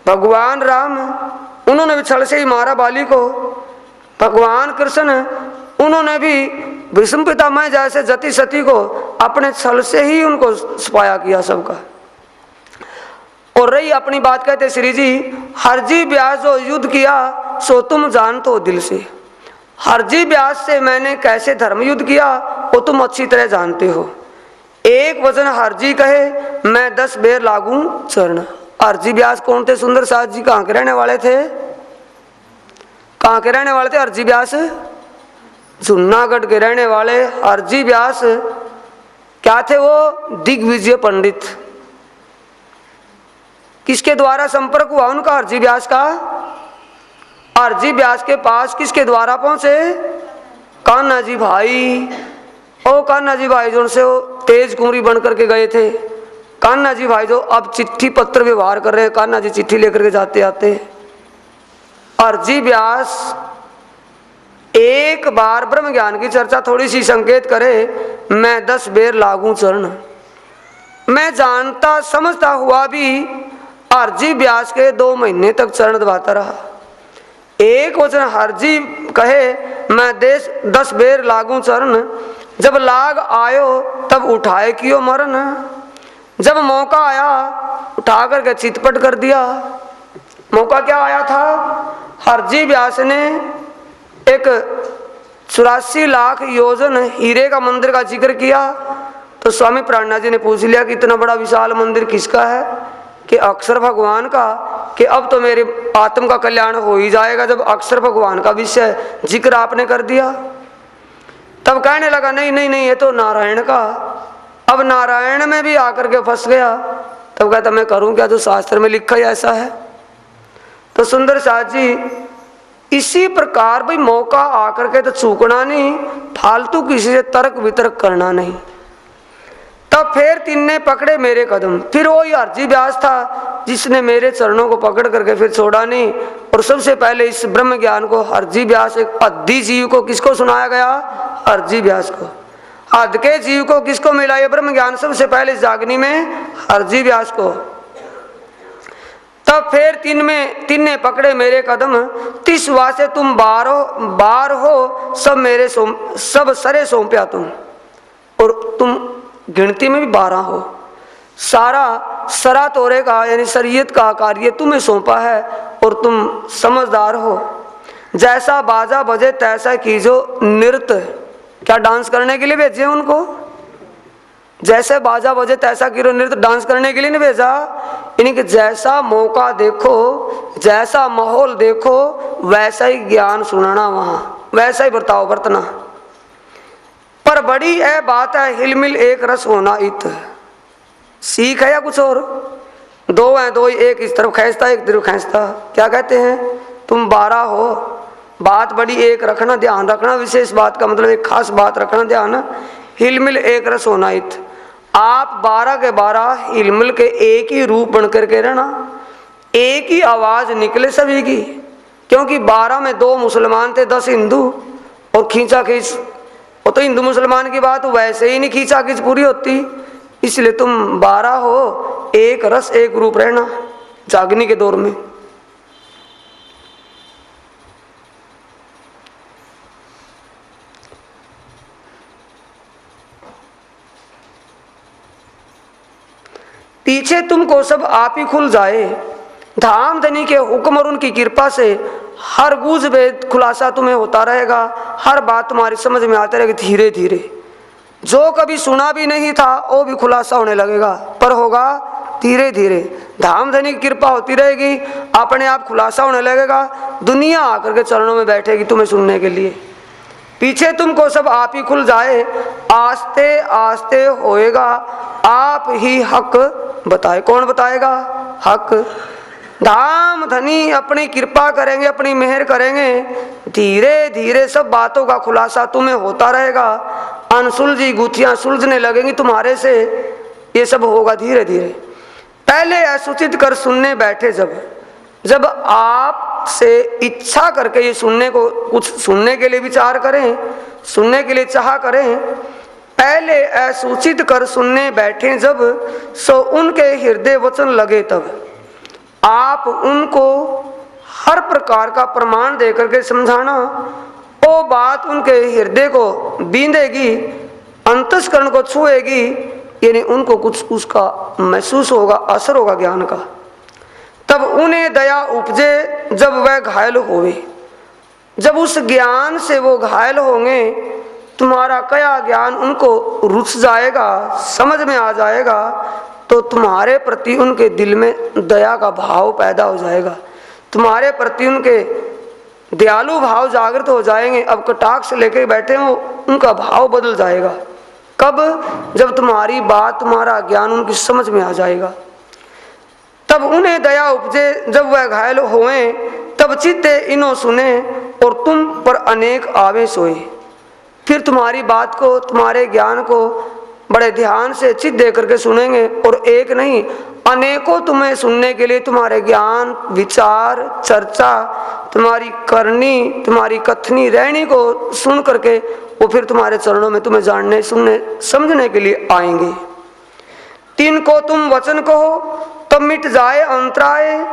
भगवान राम उन्होंने भी छल से ही मारा बाली को। भगवान कृष्ण उन्होंने भी भीष्म पितामह जैसे जति सती को अपने छल से ही उनको सफाया किया सबका। और रही अपनी बात, कहते श्री जी, हरजी व्यास जो युद्ध किया सो तुम जानते हो दिल से। हरजी व्यास से मैंने कैसे धर्म युद्ध किया वो तुम अच्छी तरह जानते हो। एक वचन हरजी कहे मैं 10 बेर लागू चरण। हरजी व्यास कौन थे? सुंदर साथ जी कहाँ के रहने वाले थे? कहाँ के रहने वाले थे हरजी व्यास? जूनागढ़ के रहने वाले हरजी व्यास क्या थे? वो दिग्विजय पंडित। किसके द्वारा संपर्क हुआ उनका हरजी व्यास का? हरजी व्यास के पास किसके द्वारा पहुंचे? कान्हा जी भाई। ओ कान्हा जी भाई जो से वो तेज कुंवरी बन करके गए थे। कान्हा जी भाई जो अब चिट्ठी पत्र व्यवहार कर रहे हैं, कान्हा जी चिट्ठी लेकर के जाते आते। हरजी व्यास एक बार ब्रह्म ज्ञान की चर्चा थोड़ी सी संकेत करे, मैं 10 बेर लागू चरण। मैं जानता समझता हुआ भी हरजी व्यास के 2 महीने तक चरण दबाता रहा। एक वचन हरजी कहे मैं 10 बेर लागू चरण। जब लाग आयो तब उठाए कियो मरण। जब मौका आया उठा करके चितपट कर दिया। मौका क्या आया था? हरजी व्यास ने एक 84 लाख योजन हीरे का मंदिर का जिक्र किया तो स्वामी प्राणनाथ जी ने पूछ लिया कि इतना बड़ा विशाल मंदिर किसका है? कि अक्षर भगवान का। कि अब तो मेरे आत्म का कल्याण हो ही जाएगा जब अक्षर भगवान का विषय जिक्र आपने कर दिया। तब कहने लगा नहीं नहीं नहीं, ये तो नारायण का। अब नारायण में भी आकर के फंस गया। तब कहता मैं करूं क्या, जो शास्त्र में लिखा ही ऐसा है। तो सुंदर साथ जी इसी प्रकार भाई मौका आकर के तो चूकना नहीं, फालतू किसी से तर्क वितर्क करना नहीं। तब फिर 3 ने पकड़े मेरे कदम। फिर वही हरजी व्यास था जिसने मेरे चरणों को पकड़ करके फिर छोड़ा नहीं। और सबसे पहले इस ब्रह्म ज्ञान को हरजी व्यास, एक अद्धी जीव को किसको सुनाया गया? हरजी व्यास को। अध के जीव को किसको मिला ये ब्रह्म ज्ञान? सबसे पहले जागनी में हरजी व्यास को। तब फिर 3 ने पकड़े मेरे कदम। 30 से तुम बार हो सब सरे सौंप्या तुम। और तुम गिनती में भी 12 हो। सारा सरा तोरे का यानी शरीयत का कार्य तुम्हें सौंपा है और तुम समझदार हो। जैसा बाजा बजे तैसा कीजो नृत्य। क्या डांस करने के लिए भेजे उनको? जैसे बाजा बजे तैसा गिरो नृत्य, डांस करने के लिए नहीं भेजा। इनके जैसा मौका देखो, जैसा माहौल देखो, वैसा ही ज्ञान सुनाना वहां, वैसा ही बर्ताव बरतना। पर बड़ी है बात है हिलमिल एक रस होना इत। सीख है या कुछ और? दो हैं, दो ही, एक इस तरफ खींचता एक तरफ खींचता। क्या कहते हैं? तुम 12 हो, बात बड़ी एक रखना, ध्यान रखना, विशेष बात का मतलब एक खास बात रखना ध्यान। हिलमिल एक रस होना इत। आप 12 के 12 हिलमिल के एक ही रूप बन करके रहना, एक ही आवाज निकले सभी की। क्योंकि 12 में 2 मुसलमान थे, 10 हिंदू, और खींचा खींच, वो तो हिंदू मुसलमान की बात वैसे ही नहीं खींचा खींच पूरी होती। इसलिए तुम 12 हो, एक रस एक रूप रहना जागनी के दौर में। पीछे तुमको सब आप ही खुल जाए, धाम धनी के हुक्म और उनकी कृपा से हर गूंज वेद खुलासा तुम्हें होता रहेगा, हर बात तुम्हारी समझ में आती रहेगी धीरे धीरे। जो कभी सुना भी नहीं था वो भी खुलासा होने लगेगा, पर होगा धीरे धीरे। धाम धनी की कृपा होती रहेगी, अपने आप खुलासा होने लगेगा, दुनिया आकर के चरणों में बैठेगी तुम्हें सुनने के लिए। पीछे तुमको सब आप ही खुल जाए, आस्ते आस्ते होएगा आप ही हक बताए। कौन बताएगा? हक। धाम धनी अपनी कृपा करेंगे, अपनी मेहर करेंगे, धीरे धीरे सब बातों का खुलासा तुम्हें होता रहेगा। अनसुलझी गुत्थियां सुलझने लगेंगी तुम्हारे से, ये सब होगा धीरे धीरे। पहले असूचित कर सुनने बैठे जब आप से इच्छा करके ये सुनने को, कुछ सुनने के लिए विचार करें, सुनने के लिए चाह करें, पहले असूचित कर सुनने बैठे जब, सो उनके हृदय वचन लगे तब। आप उनको हर प्रकार का प्रमाण देकर के समझाना, वो बात उनके हृदय को बींदेगी, अंतस्करण को छुएगी, यानी उनको कुछ उसका महसूस होगा, असर होगा ज्ञान का। तब उन्हें दया उपजे जब वह घायल होवे। जब उस ज्ञान से वो घायल होंगे, तुम्हारा कया ज्ञान उनको रुच जाएगा, समझ में आ जाएगा, तो तुम्हारे प्रति उनके दिल में दया का भाव पैदा हो जाएगा, तुम्हारे प्रति उनके दयालु भाव जागृत हो जाएंगे। अब कटाक्ष लेके बैठे हो, उनका भाव बदल जाएगा। कब? जब तुम्हारी बात, तुम्हारा ज्ञान उनकी समझ में आ जाएगा। तब उन्हें दया उपजे जब वह घायल होए, तब चित्ते इनो सुने और तुम पर अनेक आवेश होए। फिर तुम्हारी बात को, तुम्हारे ज्ञान को बड़े ध्यान से चित्त दे करके सुनेंगे, और एक नहीं अनेकों तुम्हें सुनने के लिए तुम्हारे ज्ञान, विचार, चर्चा, तुम्हारी करनी, तुम्हारी कथनी रहनी को सुन करके वो फिर तुम्हारे चरणों में तुम्हें जानने, सुनने, समझने के लिए आएंगे। तीन को तुम वचन कहो तब मिट जाए अंतराय,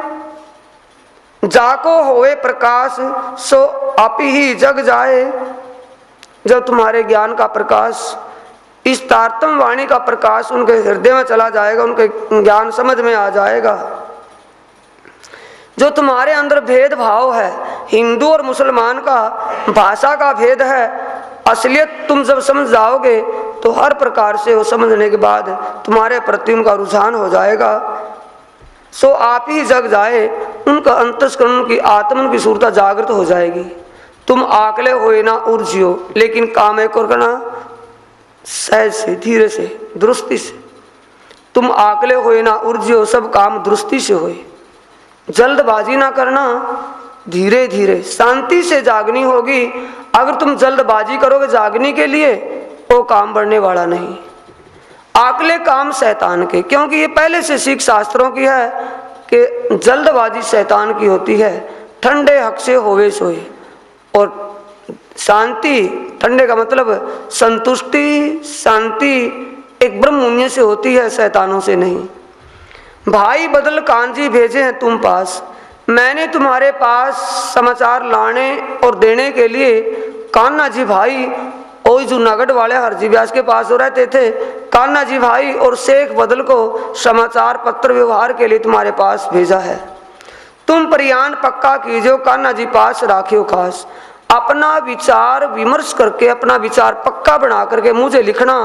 जाको होए प्रकाश सो आप ही जग जाए। जब तुम्हारे ज्ञान का प्रकाश, इस तारतम वाणी का प्रकाश उनके हृदय में चला जाएगा, उनके ज्ञान समझ में आ जाएगा, जो तुम्हारे अंदर भेदभाव है, हिंदू और मुसलमान का, भाषा का भेद है, असलियत तुम जब समझ जाओगे तो हर प्रकार से वो समझने के बाद तुम्हारे प्रति उनका रुझान हो जाएगा। सो आप ही जग जाए, उनका अंतस्करण की आत्मा की सूरता जागृत हो जाएगी। तुम आकले होए ना उर्जियो, लेकिन काम एक और करना सहज से, धीरे से, दुरुस्ती से। तुम आकले होए ना उर्जियो, सब काम दुरुस्ती से होए, जल्दबाजी ना करना, धीरे धीरे शांति से जागनी होगी। अगर तुम जल्दबाजी करोगे जागने के लिए, वो काम बढ़ने वाला नहीं। आकले काम शैतान के, क्योंकि ये पहले से सीख शास्त्रों की है कि जल्दबाजी शैतान की होती है। ठंडे हक से होवे सोए, और शांति, ठंडे का मतलब संतुष्टि, शांति एक ब्रह्मण्य से होती है, शैतानों से नहीं। भाई बदल कांजी भेजे हैं तुम पास, मैंने तुम्हारे पास समाचार लाने और देने के लिए कान्हा जी भाई और जूनागढ़ वाले हरजी व्यास के पास हो रहते थे, कान्हा जी भाई और शेख बदल को समाचार पत्र व्यवहार के लिए तुम्हारे पास भेजा है। तुम प्रयाण पक्का कीजियो, कान्हा जी पास राखियो खास। अपना विचार विमर्श करके, अपना विचार पक्का बना करके मुझे लिखना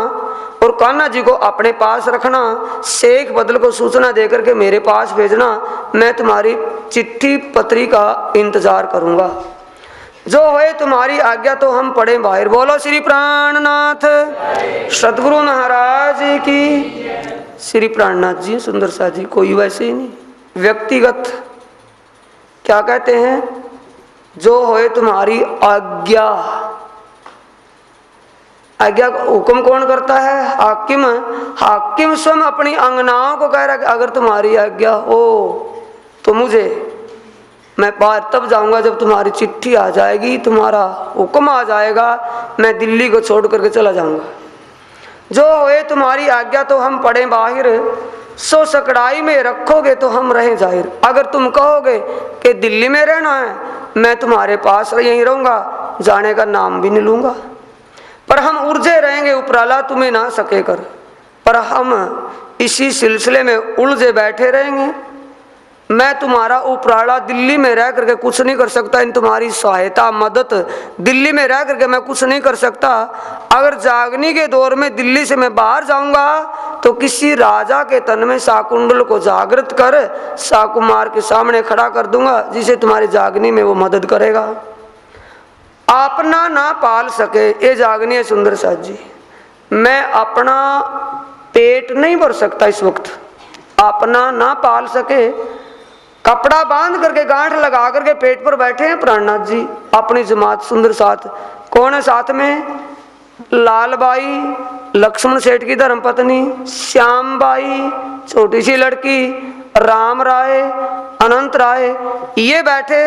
और कान्हा जी को अपने पास रखना। शेख बदल को सूचना देकर के मेरे पास भेजना। मैं तुम्हारी चिट्ठी पत्री का इंतजार करूंगा। जो होए तुम्हारी आज्ञा तो हम पढ़े बाहर। बोलो श्री प्राणनाथ सतगुरु महाराज की। श्री प्राणनाथ जी, सुंदर सा जी, कोई वैसे ही नहीं, व्यक्तिगत क्या कहते हैं, जो होए तुम्हारी आज्ञा। आज्ञा हुक्म कौन करता है? हाकिम। हाकिम स्वयं अपनी अंगनाओं को कह रहा है कि अगर तुम्हारी आज्ञा हो तो मुझे, मैं बाहर तब जाऊंगा जब तुम्हारी चिट्ठी आ जाएगी, तुम्हारा हुक्म आ जाएगा, मैं दिल्ली को छोड़ करके चला जाऊंगा। जो होए तुम्हारी आज्ञा तो हम पढ़े बाहिर, सो सकड़ाई में रखोगे तो हम रहें जाहिर। अगर तुम कहोगे कि दिल्ली में रहना है, मैं तुम्हारे पास यहीं रहूंगा, जाने का नाम भी नहीं लूंगा। पर हम उलझे रहेंगे उपराला तुम्हें ना सके कर, पर हम इसी सिलसिले में उलझे बैठे रहेंगे। मैं तुम्हारा उपराला दिल्ली में रह करके कुछ नहीं कर सकता, इन तुम्हारी सहायता मदद दिल्ली में रह करके मैं कुछ नहीं कर सकता। अगर जागनी के दौर में दिल्ली से मैं बाहर जाऊंगा तो किसी राजा के तन में शाकुंडल को जागृत कर शाकुमार के सामने खड़ा कर दूंगा, जिसे तुम्हारी जागनी में वो मदद करेगा। अपना ना पाल सके ये जागनी है सुंदर साथ जी, मैं अपना पेट नहीं भर सकता इस वक्त। अपना ना पाल सके, कपड़ा बांध करके गांठ लगा करके पेट पर बैठे हैं प्राणनाथ जी। अपनी जमात सुंदर साथ कौन है साथ में? लालबाई, लक्ष्मण सेठ की धर्मपत्नी, श्याम बाई छोटी सी लड़की, राम राय, अनंत राय, ये बैठे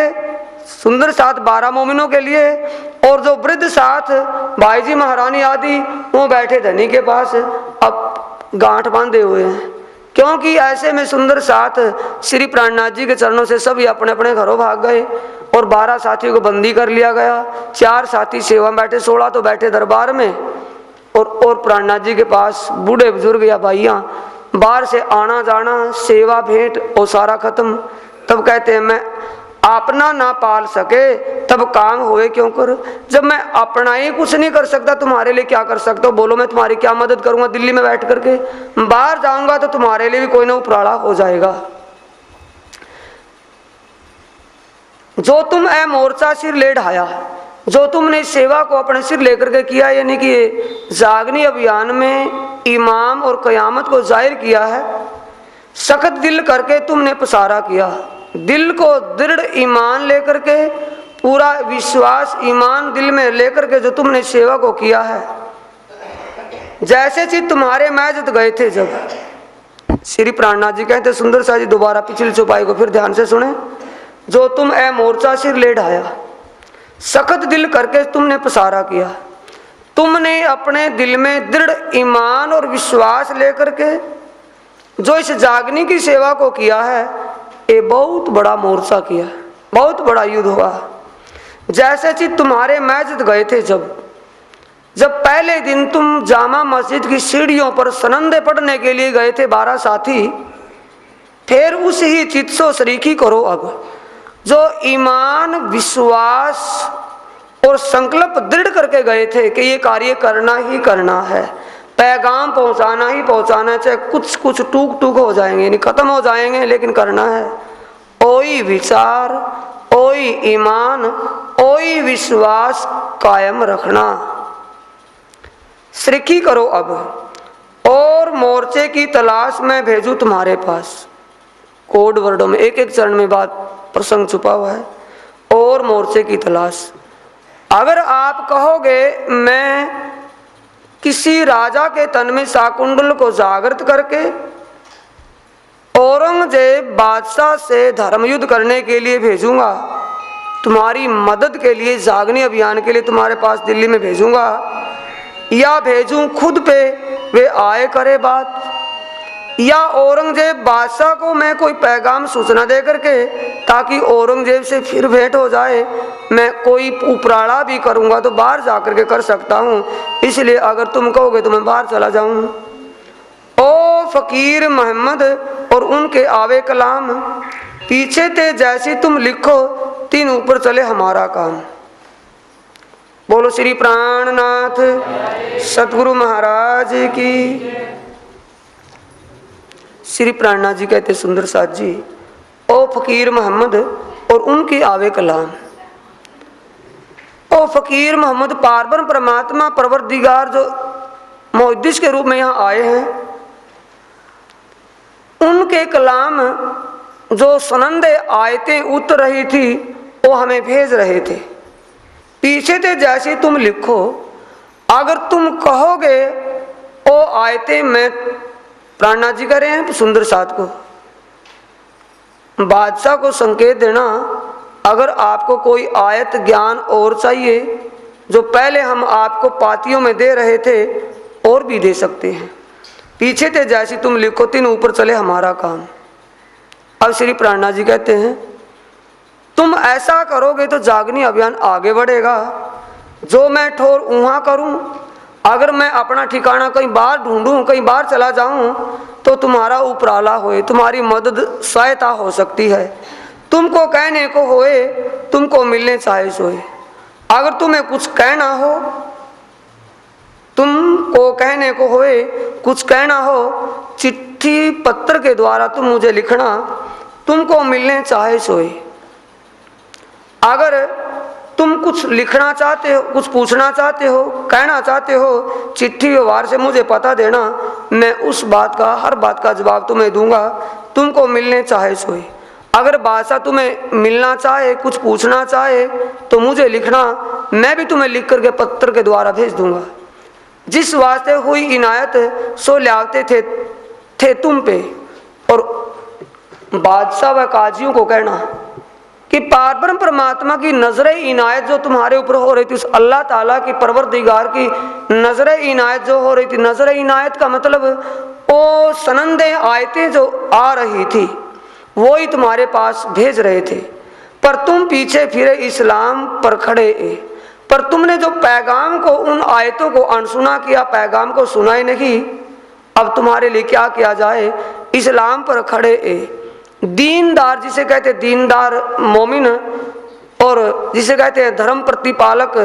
सुंदर साथ 12 मोमिनों के लिए। और जो वृद्ध साथ भाई जी महारानी आदि वो बैठे धनी के पास, अब गांठ बांधे हुए हैं। क्योंकि ऐसे में सुंदर साथ श्री प्राणनाथ जी के चरणों से सभी अपने अपने घरों भाग गए और 12 साथियों को बंदी कर लिया गया। 4 साथी सेवा में बैठे, 16 तो बैठे दरबार में। और प्राणनाथ जी के पास बूढ़े बुजुर्ग या भाइयाँ बाहर से आना जाना, सेवा भेंट और सारा खत्म। तब कहते हैं मैं अपना ना पाल सके तब काम होए क्यों कर। जब मैं अपना ही कुछ नहीं कर सकता, तुम्हारे लिए क्या कर सकता हूँ? बोलो मैं तुम्हारी क्या मदद करूंगा? दिल्ली में बैठ करके बाहर जाऊंगा तो तुम्हारे लिए भी कोई ना उपराड़ा हो जाएगा। जो तुम ए मोर्चा सिर ले ढाया, जो तुमने सेवा को अपने सिर लेकर के किया, यानी कि जागनी अभियान में इमाम और कयामत को जाहिर किया है। सख्त दिल करके तुमने पसारा किया, दिल को दृढ़ ईमान लेकर के, पूरा विश्वास ईमान दिल में लेकर के जो तुमने सेवा को किया है। जैसे चित तुम्हारे मैजत गए थे जब। श्री प्राणनाथ जी कहते सुंदर सा जी, दोबारा पिछली चौपाई को फिर ध्यान से सुने। जो तुम ए मोर्चा सिर ले ढाया, सख्त दिल करके तुमने पसारा किया। तुमने अपने दिल में दृढ़ ईमान और विश्वास लेकर के जो इस जागनी की सेवा को किया है, ये बहुत बड़ा मोर्चा किया, बहुत बड़ा युद्ध हुआ। जैसे कि तुम्हारे मैजद गए थे जब पहले दिन तुम जामा मस्जिद की सीढ़ियों पर सनंदे पढ़ने के लिए गए थे 12 साथी, फिर उस ही चित सो शरीकी करो। अब जो ईमान विश्वास और संकल्प दृढ़ करके गए थे कि ये कार्य करना ही करना है, पैगाम पहुंचाना ही पहुंचाना है, चाहे कुछ कुछ टूक टूक हो जाएंगे, नहीं खत्म हो जाएंगे, लेकिन करना है। ओई विचार, ओई ईमान, ओई विश्वास कायम रखना। श्रीकी करो अब, और मोर्चे की तलाश में भेजूं तुम्हारे पास। कोड वर्डों में एक एक चरण में बात प्रसंग छुपा हुआ है। और मोर्चे की तलाश, अगर आप कहोगे मैं किसी राजा के तन में शाकुंडल को जागृत करके औरंगजेब बादशाह से धर्मयुद्ध करने के लिए भेजूंगा, तुम्हारी मदद के लिए जागनी अभियान के लिए तुम्हारे पास दिल्ली में भेजूंगा, या भेजूं खुद पे वे आए करे बात, या औरंगजेब बादशाह को मैं कोई पैगाम सूचना दे करके ताकि औरंगजेब से फिर भेंट हो जाए। मैं कोई उपराड़ा भी करूंगा तो बाहर जाकर के कर सकता हूं, इसलिए अगर तुम कहोगे तो मैं बाहर चला जाऊं। ओ फकीर मोहम्मद और उनके आवे कलाम, पीछे थे जैसी तुम लिखो, तीन ऊपर चले हमारा काम। बोलो श्री प्राणनाथ सतगुरु महाराज की। श्री प्राणनाथ जी कहते सुंदर साथ जी, ओ फकीर मोहम्मद और उनकी आवे कलाम। ओ फकीर मोहम्मद पारब्रह्म परमात्मा परवरदिगार जो मुहद्दिस के रूप में यहाँ आए हैं, उनके कलाम जो सनंदे आयतें उतर रही थी वो हमें भेज रहे थे। पीछे थे जैसे तुम लिखो, अगर तुम कहोगे ओ आयतें, मैं प्राणनाथ जी कह रहे हैं सुंदर साथ को, बादशाह को संकेत देना, अगर आपको कोई आयत ज्ञान और चाहिए जो पहले हम आपको पातियों में दे रहे थे और भी दे सकते हैं। पीछे थे जैसी तुम लिखो, तीन ऊपर चले हमारा काम। अब श्री प्राणनाथ जी कहते हैं तुम ऐसा करोगे तो जागनी अभियान आगे बढ़ेगा। जो मैं ठोर वहाँ करूँ, अगर मैं अपना ठिकाना कहीं बाहर ढूंढूं, कहीं बाहर चला जाऊं, तो तुम्हारा उपराला होए, तुम्हारी मदद सहायता हो सकती है। तुमको कहने को होए, तुमको मिलने चाहे सोए। अगर तुम्हें कुछ कहना हो, तुमको कहने को होए, कुछ कहना हो, चिट्ठी पत्र के द्वारा तुम मुझे लिखना, तुमको मिलने चाहे सोए। अगर तुम कुछ लिखना चाहते हो, कुछ पूछना चाहते हो, कहना चाहते हो, चिट्ठी व्यवहार से मुझे पता देना, मैं उस बात का, हर बात का जवाब तुम्हें दूंगा, तुमको मिलने चाहे सोए। अगर बादशाह तुम्हें मिलना चाहे, कुछ पूछना चाहे, तो मुझे लिखना, मैं भी तुम्हें लिख करके पत्र के द्वारा भेज दूंगा। जिस वास्ते हुई इनायत सो ल्यावते थे तुम पे। और बादशाह व काजियों को कहना कि पारब्रह्म परमात्मा की नजर इनायत जो तुम्हारे ऊपर हो रही थी, उस अल्लाह ताला की परवरदिगार की नजर इनायत जो हो रही थी, नजर इनायत का मतलब वो सनंदे आयतें जो आ रही थी वो ही तुम्हारे पास भेज रहे थे, पर तुम पीछे फिरे इस्लाम पर खड़े। पर तुमने जो पैगाम को, उन आयतों को अनसुना किया, पैगाम को सुना ही नहीं। अब तुम्हारे लिए क्या किया जाए, इस्लाम पर खड़े दीनदार, जिसे कहते दीनदार मोमिन, और जिसे कहते हैं धर्म प्रतिपालक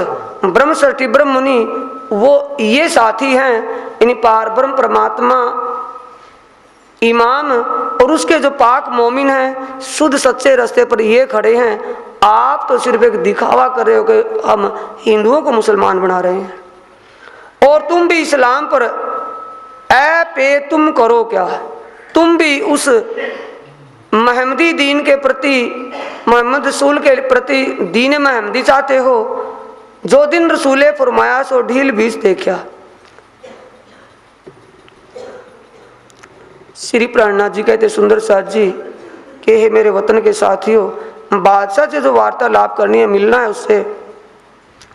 ब्रह्मसृष्टि ब्रह्म मुनि, वो ये साथी हैं यानी पार ब्रह्म परमात्मा इमाम और उसके जो पाक मोमिन हैं, शुद्ध सच्चे रास्ते पर ये खड़े हैं। आप तो सिर्फ एक दिखावा कर रहे हो कि हम हिंदुओं को मुसलमान बना रहे हैं, और तुम भी इस्लाम पर ऐ पे तुम करो क्या। तुम भी उस महमदी दीन के प्रति, मोहम्मद रसूल के प्रति दीन महमदी चाहते हो, जो दिन रसूले फरमाया सो ढील बीच देखा। श्री प्राणनाथ जी कहते सुंदर साथ जी कि हे मेरे वतन के साथियों, बादशाह से जो वार्तालाप करनी है, मिलना है उससे,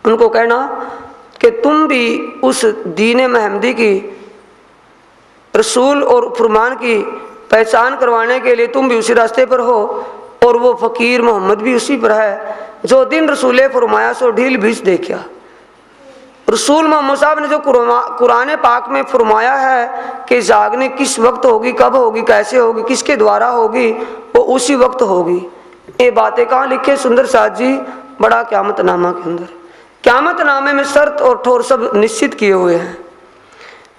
उनको कहना कि तुम भी उस दीन महमदी की, रसूल और फरमान की पहचान करवाने के लिए तुम भी उसी रास्ते पर हो, और वो फ़कीर मोहम्मद भी उसी पर है। जो दिन रसूले फरमाया सो ढील बीच देखा। रसूल मोहम्मद साहब ने जो कुरान पाक में फरमाया है कि जागने किस वक्त होगी, कब होगी, कैसे होगी, किसके द्वारा होगी, वो उसी वक्त होगी। ये बातें कहाँ लिखे सुंदर साथ जी, बड़ा क़यामतनामा के अंदर। क़यामतनामे में शर्त और ठोर सब निश्चित किए हुए हैं।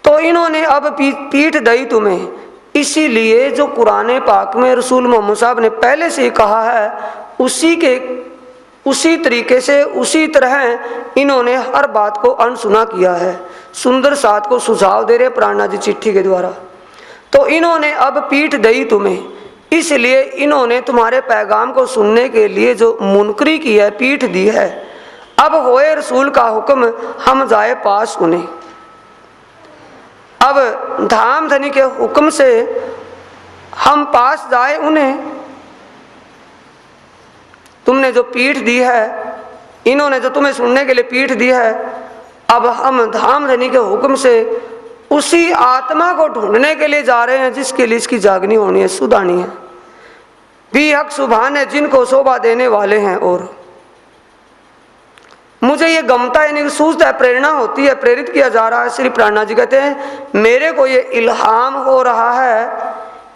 तो इन्होंने अब पीठ दई तुम्हें, इसीलिए जो कुरान पाक में रसूल मोहम्मद साहब ने पहले से ही कहा है, उसी तरीके से, उसी तरह इन्होंने हर बात को अनसुना किया है। सुंदर साथ को सुझाव दे रहे प्राणनाथ जी चिट्ठी के द्वारा। तो इन्होंने अब पीठ दई तुम्हें, इसलिए इन्होंने तुम्हारे पैगाम को सुनने के लिए जो मुनकरी की है, पीठ दी है। अब होए रसूल का हुक्म, हम जाए पास उन्हें। अब धाम धनी के हुक्म से हम पास जाए उन्हें। तुमने जो पीठ दी है, इन्होंने जो तुम्हें सुनने के लिए पीठ दी है, अब हम धाम धनी के हुक्म से उसी आत्मा को ढूंढने के लिए जा रहे हैं जिसके लिए इसकी जागनी होनी है, सुधानी है। भी हक सुभान है जिनको शोभा देने वाले हैं। और मुझे ये गमता यानी सूझता है, प्रेरणा होती है, प्रेरित किया जा रहा है। श्री प्राणनाथ जी कहते हैं मेरे को ये इल्हाम हो रहा है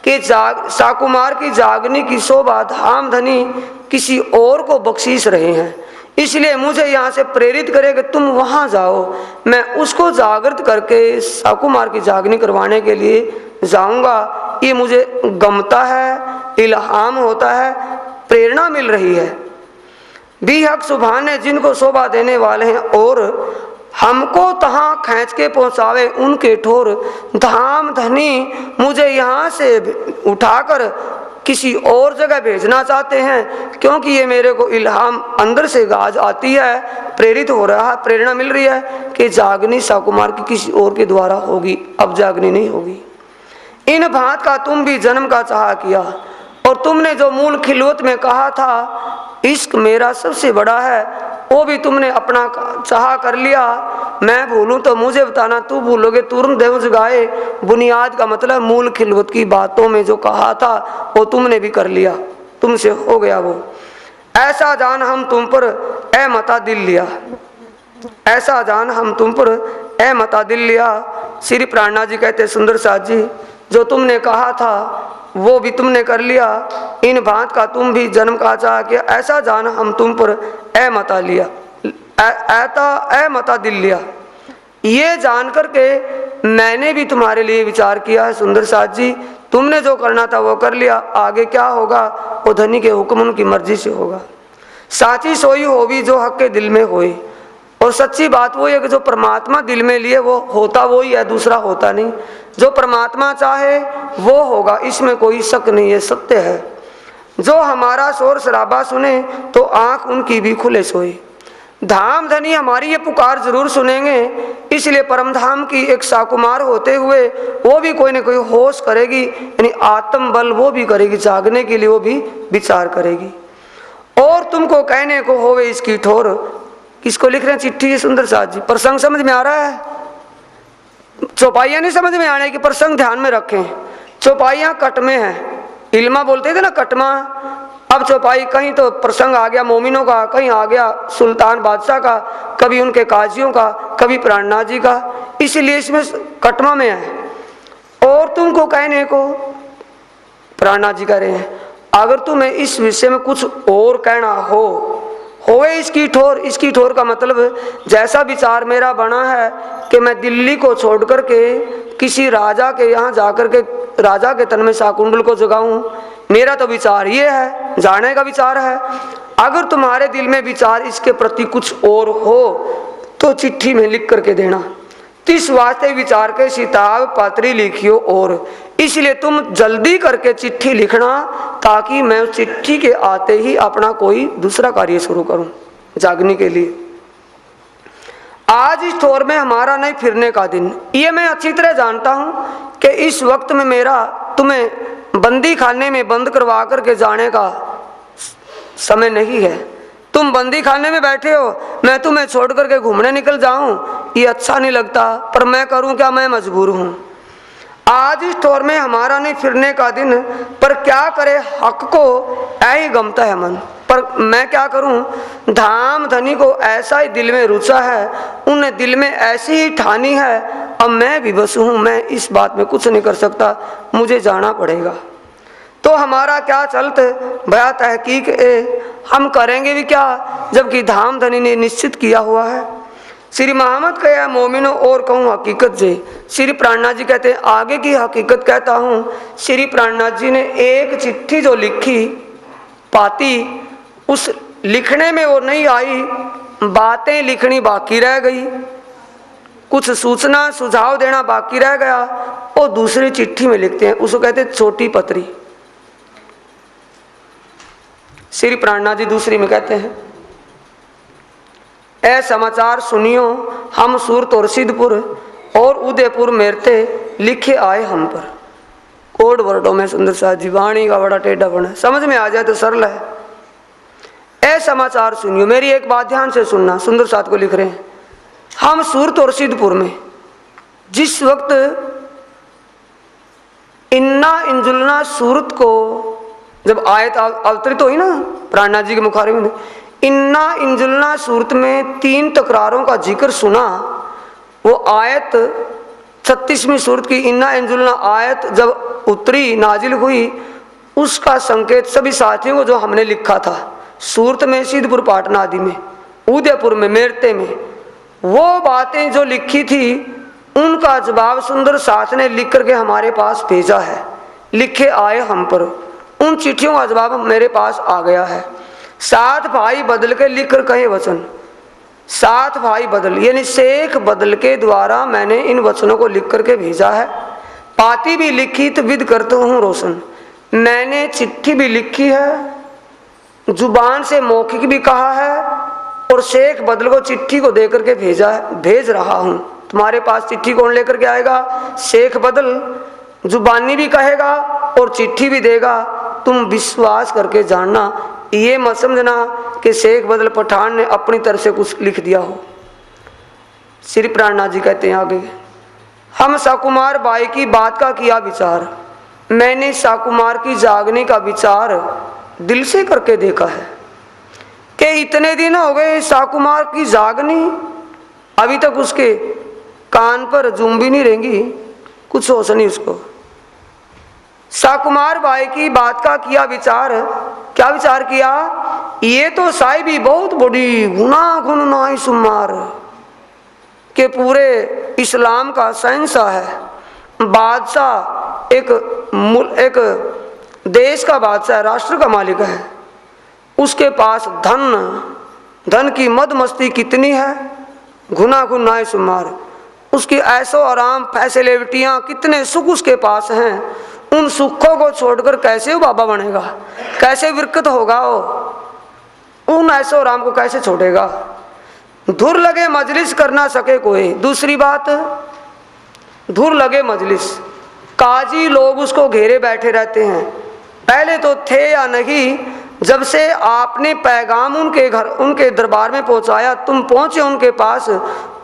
कि साकुमार की जागनी की शोभा धाम धनी किसी और को बख्शीश रहे हैं। इसलिए मुझे यहाँ से प्रेरित करे कि तुम वहाँ जाओ। मैं उसको जागृत करके साकुमार की जागनी करवाने के लिए जाऊँगा। ये मुझे गमता है, इल्हाम होता है, प्रेरणा मिल रही है। भी हक सुभान है जिनको शोभा देने वाले हैं, और हमको तहाँ खींच के पहुँचावे उनके ठोर। धाम धनी मुझे यहाँ से उठाकर किसी और जगह भेजना चाहते हैं, क्योंकि ये मेरे को इल्हाम अंदर से गाज आती है, प्रेरित हो रहा है, प्रेरणा मिल रही है कि जागनी साकुमार की किसी और के द्वारा होगी, अब जागनी नहीं होगी। इन भांत का तुम भी जन्म का चाहा किया, और तुमने जो मूल खिलवत में कहा था इश्क मेरा सबसे बड़ा है, वो भी तुमने अपना चाहा कर लिया। मैं भूलूं तो मुझे बताना, तू भूलोगे तुरंत देव जगाए। बुनियाद का मतलब मूल खिलवत की बातों में जो कहा था वो तुमने भी कर लिया, तुमसे हो गया वो। ऐसा जान हम तुम पर ए मता दिल लिया, ऐसा जान हम तुम पर ए मता दिल लिया। श्री प्राणनाथ जी कहते सुंदर साथ जी, जो तुमने कहा था वो भी तुमने कर लिया। इन भांत का तुम भी जन्म का चाह किया, ऐसा जान हम तुम पर ए मता लिया, ए मता दिल लिया। ये जान करके मैंने भी तुम्हारे लिए विचार किया है सुंदर साथ जी। तुमने जो करना था वो कर लिया, आगे क्या होगा वो धनी के हुक्म उनकी मर्जी से होगा। साची सोई होगी जो हक के दिल में होए, और सच्ची बात वो है कि जो परमात्मा दिल में लिए वो होता वो ही है, दूसरा होता नहीं। जो परमात्मा चाहे वो होगा, इसमें कोई शक नहीं है, सत्य है। जो हमारा शोर शराबा सुने तो आंख उनकी भी खुले सोए। धाम धनी हमारी ये पुकार जरूर सुनेंगे, इसलिए परम धाम की एक साकुमार होते हुए वो भी कोई ना कोई होश करेगी, यानी आत्म बल वो भी करेगी, जागने के लिए वो भी विचार करेगी। और तुमको कहने को होवे इसकी ठोर। किसको लिख रहे हैं चिट्ठी? ये सुंदर साथ जी। प्रसंग समझ में आ रहा है? चौपाइयाँ नहीं समझ में आने की, प्रसंग ध्यान में रखें। चौपाइयाँ कट में है, इल्मा बोलते थे ना कटमा। अब चौपाई कहीं तो प्रसंग आ गया मोमिनों का, कहीं आ गया सुल्तान बादशाह का, कभी उनके काजियों का, कभी प्राणनाथ जी का, इसलिए इसमें कटमा में है। और तुमको कहने को प्राणनाथ जी कह रहे हैं, अगर तुम्हें इस विषय में कुछ और कहना होवे इसकी ठोर। इसकी ठोर का मतलब जैसा विचार मेरा बना है कि मैं दिल्ली को छोड़ करके किसी राजा के यहाँ जाकर के राजा के तन में शाकुंडल को जगाऊं, मेरा तो विचार ये है, जाने का विचार है। अगर तुम्हारे दिल में विचार इसके प्रति कुछ और हो तो चिट्ठी में लिख करके देना। तिस वास्ते विचार के सिताब पात्री लिखियो, और इसलिए तुम जल्दी करके चिट्ठी लिखना, ताकि मैं उस चिट्ठी के आते ही अपना कोई दूसरा कार्य शुरू करूं जागने के लिए। आज इस ठोर में हमारा नहीं फिरने का दिन, ये मैं अच्छी तरह जानता हूं कि इस वक्त में मेरा तुम्हें बंदी खाने में बंद करवा करके जाने का समय नहीं है। तुम बंदी खाने में बैठे हो, मैं तुम्हें छोड़ करके घूमने निकल जाऊं, ये अच्छा नहीं लगता, पर मैं करूं क्या, मैं मजबूर हूं। आज इस ठोर में हमारा नहीं फिरने का दिन, पर क्या करे हक को ऐ गमता है मन। पर मैं क्या करूं, धाम धनी को ऐसा ही दिल में रुचा है, उन्हें दिल में ऐसी ही ठानी है। अब मैं भी बस हूं, मैं इस बात में कुछ नहीं कर सकता, मुझे जाना पड़ेगा। तो हमारा क्या चलते भया तहकीक हम करेंगे भी क्या, जबकि धाम धनी ने निश्चित किया हुआ है। श्री मोहम्मद कहे मोमिनो और कहूँ हकीकत जे। श्री प्राणनाथ जी कहते हैं आगे की हकीकत कहता हूँ। श्री प्राणनाथ जी ने एक चिट्ठी जो लिखी पाती, उस लिखने में वो नहीं आई, बातें लिखनी बाकी रह गई, कुछ सूचना सुझाव देना बाकी रह गया, वो दूसरी चिट्ठी में लिखते हैं, उसको कहते हैं छोटी पत्री। श्री प्राणनाथ जी दूसरी में कहते हैं, ए समाचार सुनियो, हम सूरत और सिद्धपुर और उदयपुर मेरते लिखे आए हम पर। कोड वर्डों में सुंदर साथ जी, वाणी का बड़ा टेढ़ा बना, समझ में आ जाए तो सरल है। ए समाचार सुनियो, मेरी एक बात ध्यान से सुनना, सुंदर साथ को लिख रहे हैं, हम सूरत और सिद्धपुर में जिस वक्त इन्ना इंजुलना सूरत को जब आयत अवतरित हुई ना प्राणनाथ जी के मुखारे में, इन्ना इंजुलना सूरत में 3 तकरारों का जिक्र सुना। वो आयत 36वीं सूरत की इन्ना इंजुलना आयत जब उतरी नाजिल हुई, उसका संकेत सभी साथियों को जो हमने लिखा था सूरत में, सिद्धपुर पाटना आदि में, उदयपुर में मेरते में। वो बातें जो लिखी थी उनका जवाब सुंदर साथ ने लिख करके हमारे पास भेजा है, लिखे आए हम पर। उन चिट्ठियों का जवाब मेरे पास आ गया है। 7 भाई बदल के लिख कर कहे वचन, 7 भाई बदल यानी शेख बदल के द्वारा मैंने इन वचनों को लिख करके भेजा है। पाती भी लिखी तो विद करता हूँ रोशन, मैंने चिट्ठी भी लिखी है, जुबान से मौखिक भी कहा है, और शेख बदल को चिट्ठी को देकर के भेजा है, भेज रहा हूँ। तुम्हारे पास चिट्ठी कौन लेकर के आएगा? शेख बदल जुबानी भी कहेगा और चिट्ठी भी देगा। तुम विश्वास करके जानना, ये मत समझना कि शेख बदल पठान ने अपनी तरफ से कुछ लिख दिया हो। श्री प्राणनाथ जी कहते हैं आगे, हम साकुमार बाई की बात का किया विचार, मैंने साकुमार की जागने का विचार दिल से करके देखा है कि इतने दिन हो गए साकुमार की जागनी, अभी तक उसके कान पर जुम भी नहीं रहेंगी, कुछ होश नहीं उसको। साकुमार बाई की बात का किया विचार, क्या विचार किया? ये तो साहिबी बहुत बड़ी गुना गुन नाई सुमार के पूरे इस्लाम का शहंशाह है, बादशाह, एक देश का बादशाह, राष्ट्र का मालिक है। उसके पास धन की मद मस्ती कितनी है, गुना गुन नाई सुमार। उसकी ऐशो आराम फैसिलिटियाँ, कितने सुख उसके पास हैं। उन सुखों को छोड़कर कैसे वो बाबा बनेगा, कैसे विरक्त होगा वो, उन ऐशो आराम को कैसे छोड़ेगा? धुर लगे मजलिस कर ना सके कोई। दूसरी बात, धुर लगे मजलिस, काजी लोग उसको घेरे बैठे रहते हैं। पहले तो थे या नहीं, जब से आपने पैगाम उनके घर, उनके दरबार में पहुंचाया, तुम पहुंचे उनके पास,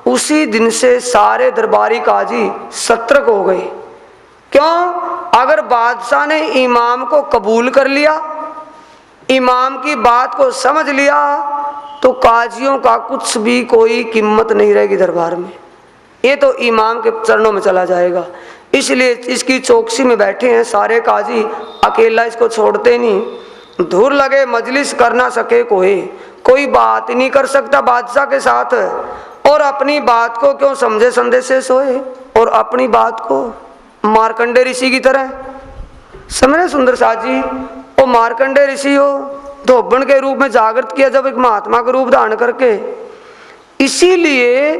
उसी दिन से सारे दरबारी काजी सतर्क हो गए। क्यों? अगर बादशाह ने इमाम को कबूल कर लिया, इमाम की बात को समझ लिया, तो काजियों का कुछ भी कोई कीमत नहीं रहेगी दरबार में। ये तो इमाम के चरणों में चला जाएगा। इसलिए इसकी चौकसी में बैठे हैं सारे काजी, अकेला इसको छोड़ते नहीं। धुर लगे मजलिस कर ना सके कोई बात ही नहीं कर सकता बादशाह के साथ, और अपनी बात को क्यों समझे संदेश से सोए, और अपनी बात को मार्कंडे ऋषि की तरह समझे सुंदर साथ जी। वो मार्कंडे ऋषि हो, धोबन के रूप में जागृत किया जब एक महात्मा का रूप धारण करके। इसीलिए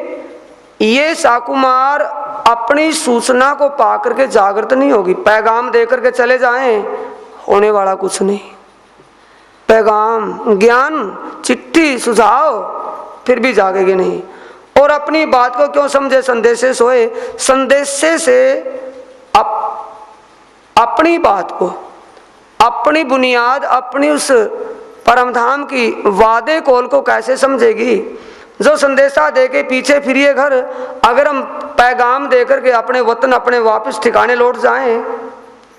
ये साकुमार अपनी सूचना को पा करके जागृत नहीं होगी। पैगाम दे करके चले जाएं, होने वाला कुछ नहीं। पैगाम, ज्ञान, चिट्ठी, सुझाव, फिर भी जागेगी नहीं। और अपनी बात को क्यों समझे संदेशे सोए, संदेशे से अपनी बात को, अपनी बुनियाद, अपनी उस परमधाम की वादे कौल को कैसे समझेगी? जो संदेशा दे के पीछे फिरिए घर, अगर हम पैगाम दे करके अपने वतन, अपने वापस ठिकाने लौट जाएं,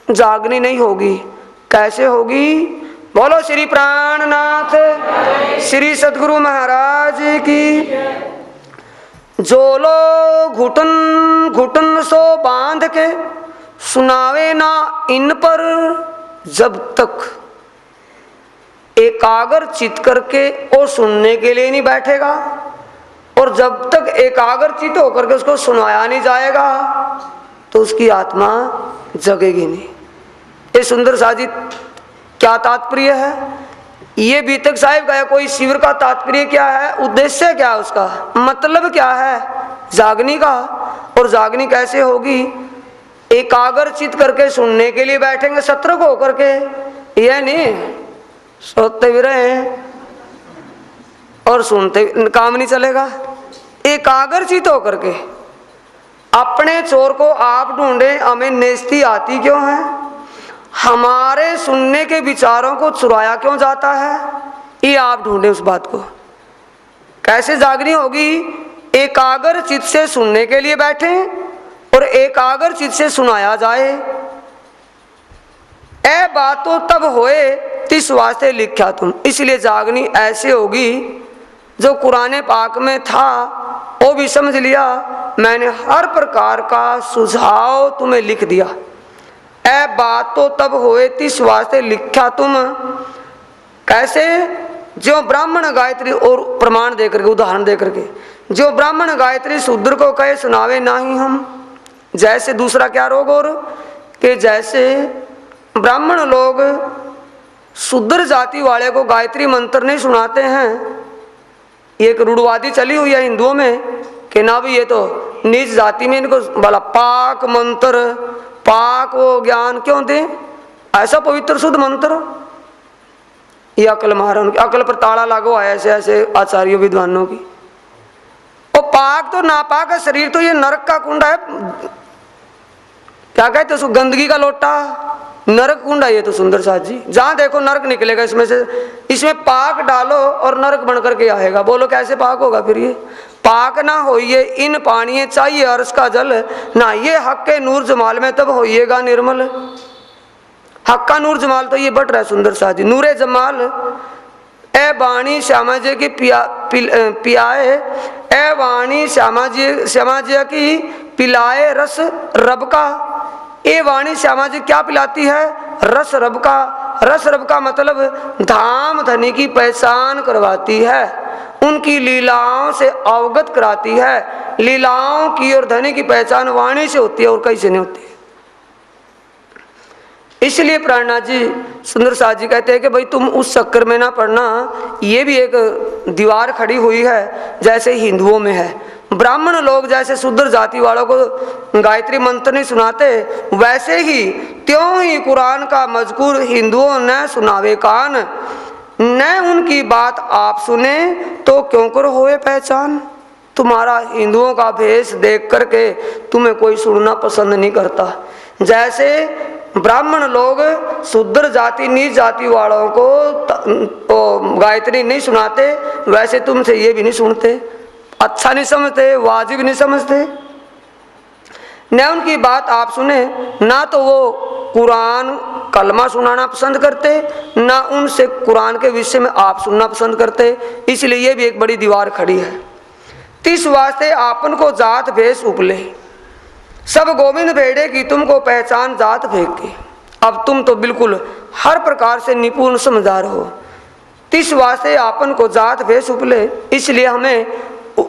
जागनी नहीं होगी। कैसे होगी? बोलो श्री प्राणनाथ श्री सद्गुरु महाराज की। जो लोग घुटन घुटन सो बांध के सुनावे ना इन पर, जब तक एकाग्र चित करके वो सुनने के लिए नहीं बैठेगा, और जब तक एकाग्र चित होकर के उसको सुनाया नहीं जाएगा, तो उसकी आत्मा जगेगी नहीं। ये सुंदर साजी क्या तात्पर्य है? ये बीतक साहिब का कोई शिविर का तात्पर्य क्या है, उद्देश्य क्या है, उसका मतलब क्या है जागनी का? और जागनी कैसे होगी? एकाग्र चित करके सुनने के लिए बैठेंगे सतर्क होकर के, यह नहीं सोते भी रहे और सुनते काम नहीं चलेगा। एकाग्र चित होकर के अपने चोर को आप ढूंढे, हमें नेस्ती आती क्यों है, हमारे सुनने के विचारों को चुराया क्यों जाता है, ये आप ढूंढे उस बात को। कैसे जागनी होगी? एकाग्र चित से सुनने के लिए बैठे और एकाग्र चित से सुनाया जाए। ए बात तो तब होए तिस वास्ते लिखा तुम। इसलिए जागनी ऐसे होगी, जो कुरान पाक में था वो भी समझ लिया, मैंने हर प्रकार का सुझाव तुम्हें लिख दिया। ए बात तो तब होए तिस वास्ते लिखा तुम। कैसे? जो ब्राह्मण गायत्री, और प्रमाण दे करके, उदाहरण दे करके, जो ब्राह्मण गायत्री शूद्र को कहे सुनावे नाही हम। जैसे दूसरा क्या रोग, और कि जैसे ब्राह्मण लोग शूद्र जाति वाले को गायत्री मंत्र नहीं सुनाते हैं। एक रूढ़वादी चली हुई है हिंदुओं में कि ना भी ये तो नीच जाति में इनको भला पाक मंत्र, पाक वो ज्ञान क्यों दे, ऐसा पवित्र शुद्ध मंत्र। ये अकल मारा, उनकी अकल पर ताला लागो है ऐसे ऐसे आचार्यों विद्वानों की। और पाक तो नापाक है शरीर, तो ये नरक का कुंड है, क्या कहते उसको, गंदगी का लोटा, नरक कुंड है ये तो सुंदर साथ जी। जहां देखो नरक निकलेगा इसमें से, इसमें पाक डालो और नरक बन करके आएगा। बोलो कैसे पाक होगा फिर ये? पाक ना होइए इन पानिये चाहिए अर्श का जल, ना ये हक के नूर जमाल में तब होइएगा निर्मल। हक का नूर जमाल तो ये बट रहा है सुंदर साथ जी। नूरे जमाल ए वाणी श्यामा जी की पियाए, ए वाणी श्यामा जी की पिलाए रस रब का। ये वाणी श्यामा जी क्या पिलाती है? रस रब का। रस रब का मतलब धाम धनी की पहचान करवाती है, उनकी लीलाओं से अवगत कराती है। लीलाओं की और धनी की पहचान वाणी से होती है और कहीं से नहीं होती। इसलिए प्राणनाथ जी सुंदर साथ जी कहते हैं कि भाई तुम उस चक्कर में ना पड़ना। ये भी एक दीवार खड़ी हुई है जैसे हिंदुओं में है। ब्राह्मण लोग जैसे शूद्र जाति वालों को गायत्री मंत्र नहीं सुनाते, वैसे ही त्यों ही कुरान का मजकूर हिंदुओं न सुनावे कान। न उनकी बात आप सुने तो क्यों कर होए पहचान। तुम्हारा हिंदुओं का भेष देख करके तुम्हें कोई सुनना पसंद नहीं करता। जैसे ब्राह्मण लोग शूद्र जाति नीच जाति वालों को तो गायत्री नहीं सुनाते, वैसे तुमसे ये भी नहीं सुनते, अच्छा नहीं समझते, वाजिब नहीं समझते। न उनकी बात आप सुने, ना तो वो कुरान कलमा सुनाना पसंद करते, ना उनसे कुरान के विषय में आप सुनना पसंद करते। इसलिए ये भी एक बड़ी दीवार खड़ी है। तिस वास्ते आपन को जात भेष उपले, सब गोविंद भेड़े की तुमको पहचान जात भेद के। अब तुम तो बिल्कुल हर प्रकार से निपुण समझदार हो। तिस वास्ते आपन को जात भेष उपले, इसलिए हमें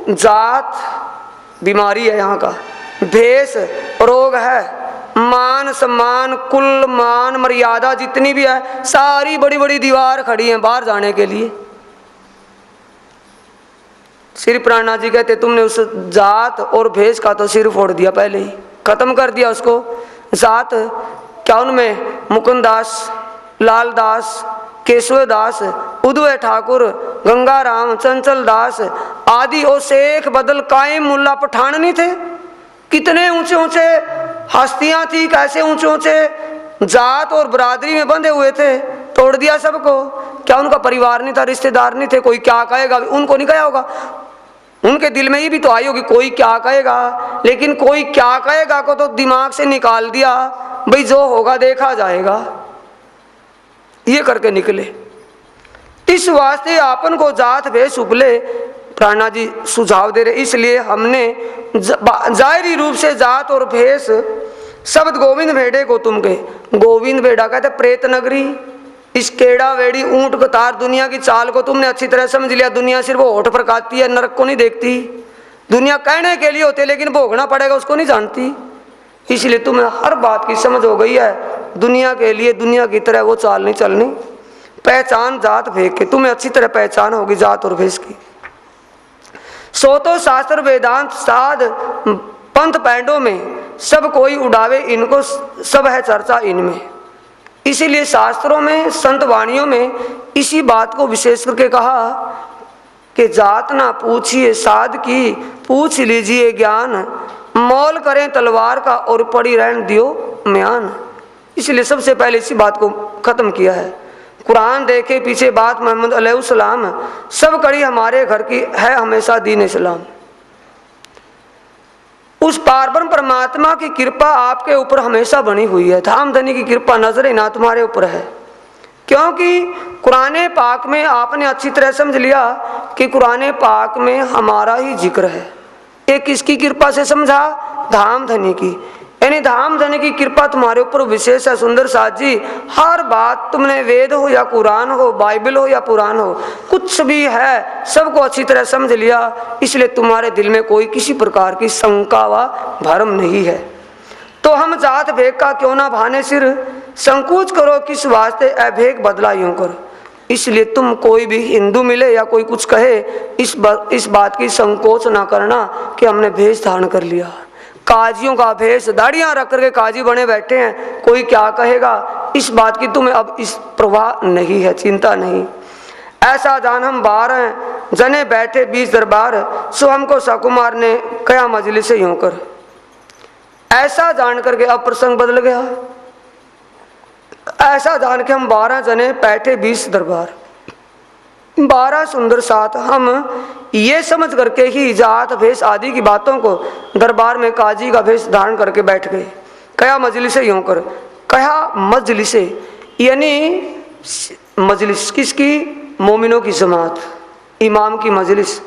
जात बीमारी है यहाँ का, भेष रोग है, मान सम्मान कुल मान मर्यादा जितनी भी है सारी बड़ी बड़ी दीवार खड़ी है बाहर जाने के लिए। श्री प्राणनाथ जी कहते तुमने उस जात और भेष का तो सिर फोड़ दिया, पहले ही खत्म कर दिया उसको। जात क्या उनमें मुकुंदास, लालदास, केशवदास, उदय ठाकुर, गंगाराम, चंचल दास आदि और शेख बदल कायम मुल्ला पठान नहीं थे? कितने ऊंचे ऊंचे हस्तियां थी, कैसे ऊंचे ऊंचे जात और बरादरी में बंधे हुए थे, तोड़ दिया सबको। क्या उनका परिवार नहीं था, रिश्तेदार नहीं थे? कोई क्या कहेगा, उनको नहीं कहा होगा, उनके दिल में ये भी तो आई होगी कोई क्या कहेगा, लेकिन कोई क्या कहेगा को तो दिमाग से निकाल दिया, भाई जो होगा देखा जाएगा, ये करके निकले। इस वास्ते आपन को जात भेष उपले, प्राणनाथ जी सुझाव दे रहे। इसलिए हमने जाहिरी रूप से जात और भेष शब्द गोविंद भेड़े को तुम के, गोविंद भेड़ा कहते प्रेत नगरी, इस केड़ा वेड़ी ऊंट कतार दुनिया की चाल को तुमने अच्छी तरह समझ लिया। दुनिया सिर्फ वो होठ पर खाती है, नरक को नहीं देखती। दुनिया कहने के लिए होती है लेकिन भोगना पड़ेगा उसको नहीं जानती। इसलिए तुम्हें हर बात की समझ हो गई है। दुनिया के लिए दुनिया की तरह वो चाल नहीं चलनी। पहचान जात भेद के, तुम्हें अच्छी तरह पहचान होगी जात और भेष की। सो तो शास्त्र वेदांत साध पंथ पैंडों में सब कोई उड़ावे इनको, सब है चर्चा इनमें। इसीलिए शास्त्रों में संत वाणियों में इसी बात को विशेष करके कहा कि जात ना पूछिए साध की, पूछ लीजिए ज्ञान, मौल करें तलवार का और पड़ी रहन दियो म्यान। इसलिए सबसे पहले इसी बात को खत्म किया है। कुरान देखे पीछे बात मोहम्मद अलैहिस्सलाम, सब कड़ी हमारे घर की है हमेशा दीन इस्लाम। उस पारब्रह्म परमात्मा की कृपा आपके ऊपर हमेशा बनी हुई है। धामधनी की कृपा नजर ना तुम्हारे ऊपर है, क्योंकि कुरान पाक में आपने अच्छी तरह समझ लिया कि कुरान पाक में हमारा ही जिक्र है। एक किसकी कृपा से समझा? धामधनी की। यानी धाम धनी की कृपा तुम्हारे ऊपर विशेष है सुंदर साथ जी। हर बात तुमने वेद हो या कुरान हो, बाइबल हो या पुराण हो, कुछ भी है सबको अच्छी तरह समझ लिया, इसलिए तुम्हारे दिल में कोई किसी प्रकार की शंका व भ्रम नहीं है। तो हम जात भेद का क्यों ना भाने सिर, संकोच करो किस वास्ते अभेद बदला यूं कर। इसलिए तुम कोई भी हिंदू मिले या कोई कुछ कहे, इस बात की संकोच ना करना कि हमने भेष धारण कर लिया। काजियों का भेष, दाढ़ियां रख करके काजी बने बैठे हैं, कोई क्या कहेगा, इस बात की तुम्हें अब इस प्रवाह नहीं है, चिंता नहीं। ऐसा जान हम 12 जने बैठे 20 दरबार, सो हमको सकुमार ने कया मजलिस से यूं कर। ऐसा जान करके अब प्रसंग बदल गया। ऐसा जान के हम 12 जने बैठे 20 दरबार, 12 सुंदर साथ, हम ये समझ करके ही जात भेष आदि की बातों को दरबार में काजी का भेष धारण करके बैठ गए। कया मजलिस यूं कर, कया मजलिस यानी मजलिस किसकी, मोमिनों की जमात, इमाम की मजलिस।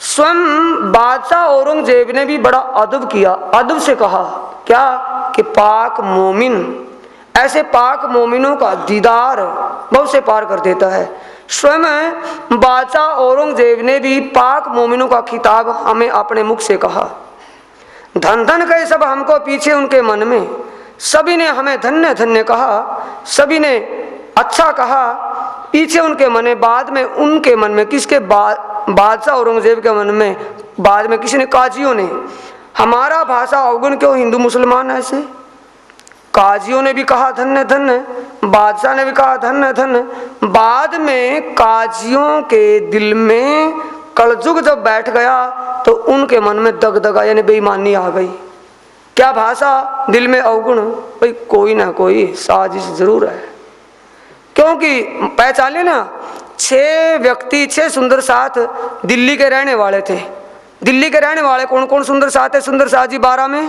स्वयं बादशाह औरंगजेब ने भी बड़ा अदब किया, अदब से कहा क्या कि पाक मोमिन, ऐसे पाक मोमिनों का दीदार बहुत से पार कर देता है। स्वयं बादशाह औरंगजेब ने भी पाक मोमिनों का खिताब हमें अपने मुख से कहा। धन धन कहे सब हमको पीछे उनके मन में, सभी ने हमें धन्य धन्य कहा, सभी ने अच्छा कहा पीछे उनके मन में। बाद में उनके मन में, किसके, बादशाह औरंगजेब के मन में, बाद में किसी ने, काजियों ने। हमारा भाषा अवगुण क्यों हिंदू मुसलमान ऐसे, काजियों ने भी कहा धन्य धन्य, बादशाह ने भी कहा धन्य धन्य। बाद में काजियों के दिल में कलजुग जब बैठ गया तो उनके मन में दगदगा यानी बेईमानी आ गई। क्या भाषा, दिल में अवगुण, भाई कोई ना कोई साजिश जरूर है। क्योंकि पहचान लेना 6 व्यक्ति 6 सुंदर साथ दिल्ली के रहने वाले थे। दिल्ली के रहने वाले कौन कौन सुंदर साथ है, सुंदर साथ जी 12 में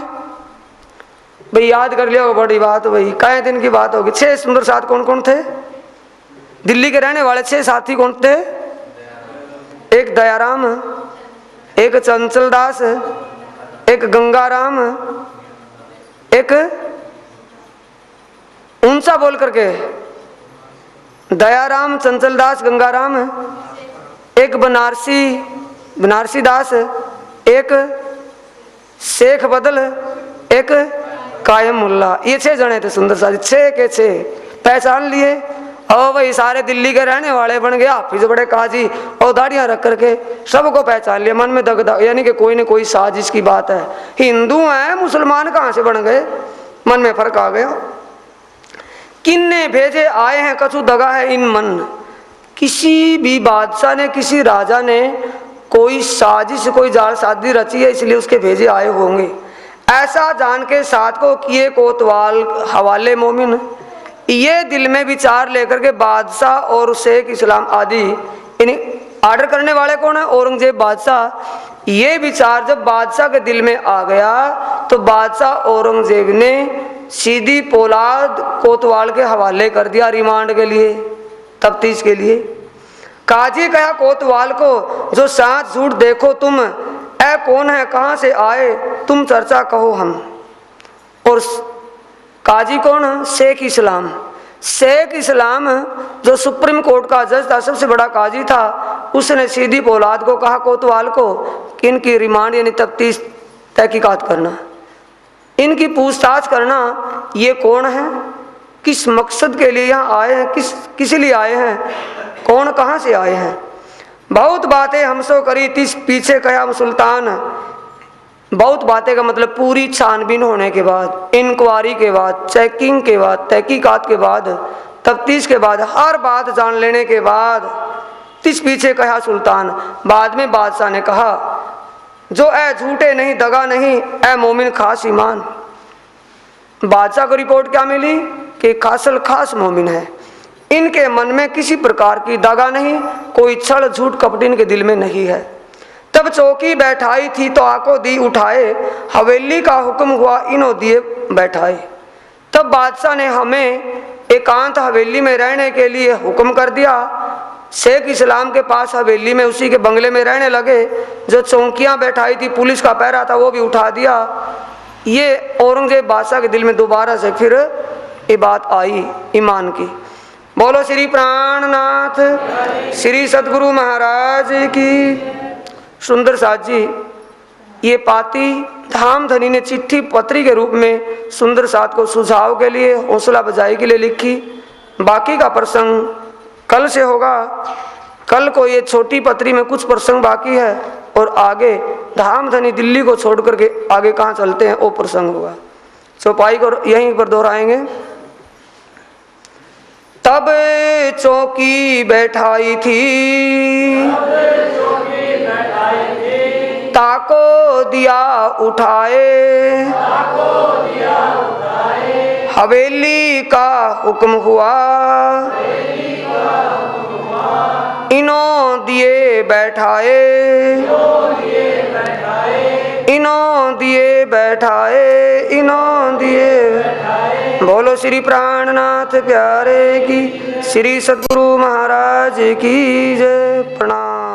भाई याद कर लिया, बड़ी बात, भाई कई दिन की बात होगी। 6 सुंदर साथ कौन कौन थे दिल्ली के रहने वाले? 6 साथी कौन थे? एक दयाराम, एक चंचल दास, एक गंगाराम, एक ऊंचा बोल करके, दयाराम, चंचल दास, गंगाराम, एक बनारसी दास, एक शेख बदल, एक कायम मुल्ला। ये 6 जने थे सुंदर साथी, 6 के 6 पहचान लिए। और भाई सारे दिल्ली के रहने वाले बन गया, फिर बड़े काजी और दाढ़ियां रख करके सबको पहचान लिया। मन में दगदग यानी कि कोई न कोई साजिश की बात है। हिंदू हैं, मुसलमान कहाँ से बन गए, मन में फर्क आ गया। किन्ने भेजे आए हैं कछु दगा है इन मन। किसी भी बादशाह ने, किसी राजा ने कोई साजिश, कोई जाल साजी रची है, इसलिए उसके भेजे आए होंगे। ऐसा जान के साथ को किए कोतवाल हवाले मोमिन। ये दिल में विचार लेकर के बादशाह और शेख इस्लाम आदि, यानी आर्डर करने वाले कौन है, औरंगजेब बादशाह। ये विचार जब बादशाह के दिल में आ गया तो बादशाह औरंगजेब ने सीधी पोलाद कोतवाल के हवाले कर दिया रिमांड के लिए, तफ्तीश के लिए। काजी कहा कोतवाल को, जो साथ झूठ देखो तुम, ऐ कौन है, कहाँ से आए, तुम चर्चा कहो हम। और काजी कौन? शेख इस्लाम। शेख इस्लाम जो सुप्रीम कोर्ट का जज था, सबसे बड़ा काजी था, उसने सीधी पोलाद को कहा कोतवाल को कि इनकी रिमांड यानी तफ्तीश तहकीकात करना, इनकी पूछताछ करना, ये कौन है, किस मकसद के लिए यहाँ आए हैं, किस लिए आए हैं, कौन कहाँ से आए हैं। बहुत बातें हमसे करी तिस पीछे कया सुल्तान। बहुत बातें का मतलब पूरी छानबीन होने के बाद, इंक्वायरी के बाद, चेकिंग के बाद, तहकीकात के बाद, तफ्तीश के बाद, हर बात जान लेने के बाद तिस पीछे कहा सुल्तान। बाद में बादशाह ने कहा जो ऐ झूठे नहीं, दगा नहीं, ऐ मोमिन खास ईमान। बादशाह को रिपोर्ट क्या मिली कि खासल खास मोमिन है, इनके मन में किसी प्रकार की दगा नहीं, कोई छल झूठ कपट इनके दिल में नहीं है। तब चौकी बैठाई थी तो आंखों दी उठाए, हवेली का हुक्म हुआ इन्हों दिए बैठाए। तब बादशाह ने हमें एकांत हवेली में रहने के लिए हुक्म कर दिया। शेख इस्लाम के पास हवेली में, उसी के बंगले में रहने लगे। जो चौकियां बैठाई थी, पुलिस का पहरा था, वो भी उठा दिया। ये औरंगजेब बादशाह के दिल में दोबारा से फिर ये बात आई ईमान की। बोलो श्री प्राणनाथ श्री सद्गुरु महाराज की। सुंदर साथ जी, ये पाती धामधनी ने चिट्ठी पत्री के रूप में सुंदर साथ को सुझाव के लिए, हौसला बजाई के लिए लिखी। बाकी का प्रसंग कल से होगा। कल को ये छोटी पत्री में कुछ प्रसंग बाकी है और आगे धामधनी दिल्ली को छोड़ करके आगे कहाँ चलते हैं वो प्रसंग होगा। चौपाई को यहीं पर दोहराएंगे। तब चौकी बैठाई थी, ताको दिया उठाए, हवेली का हुक्म हुआ, इन्हों दिए बैठाए, इन्हों दिए बैठाए, इन्हों दिए। बोलो श्री प्राणनाथ प्यारे की, श्री सद्गुरु महाराज की जय। प्रणाम।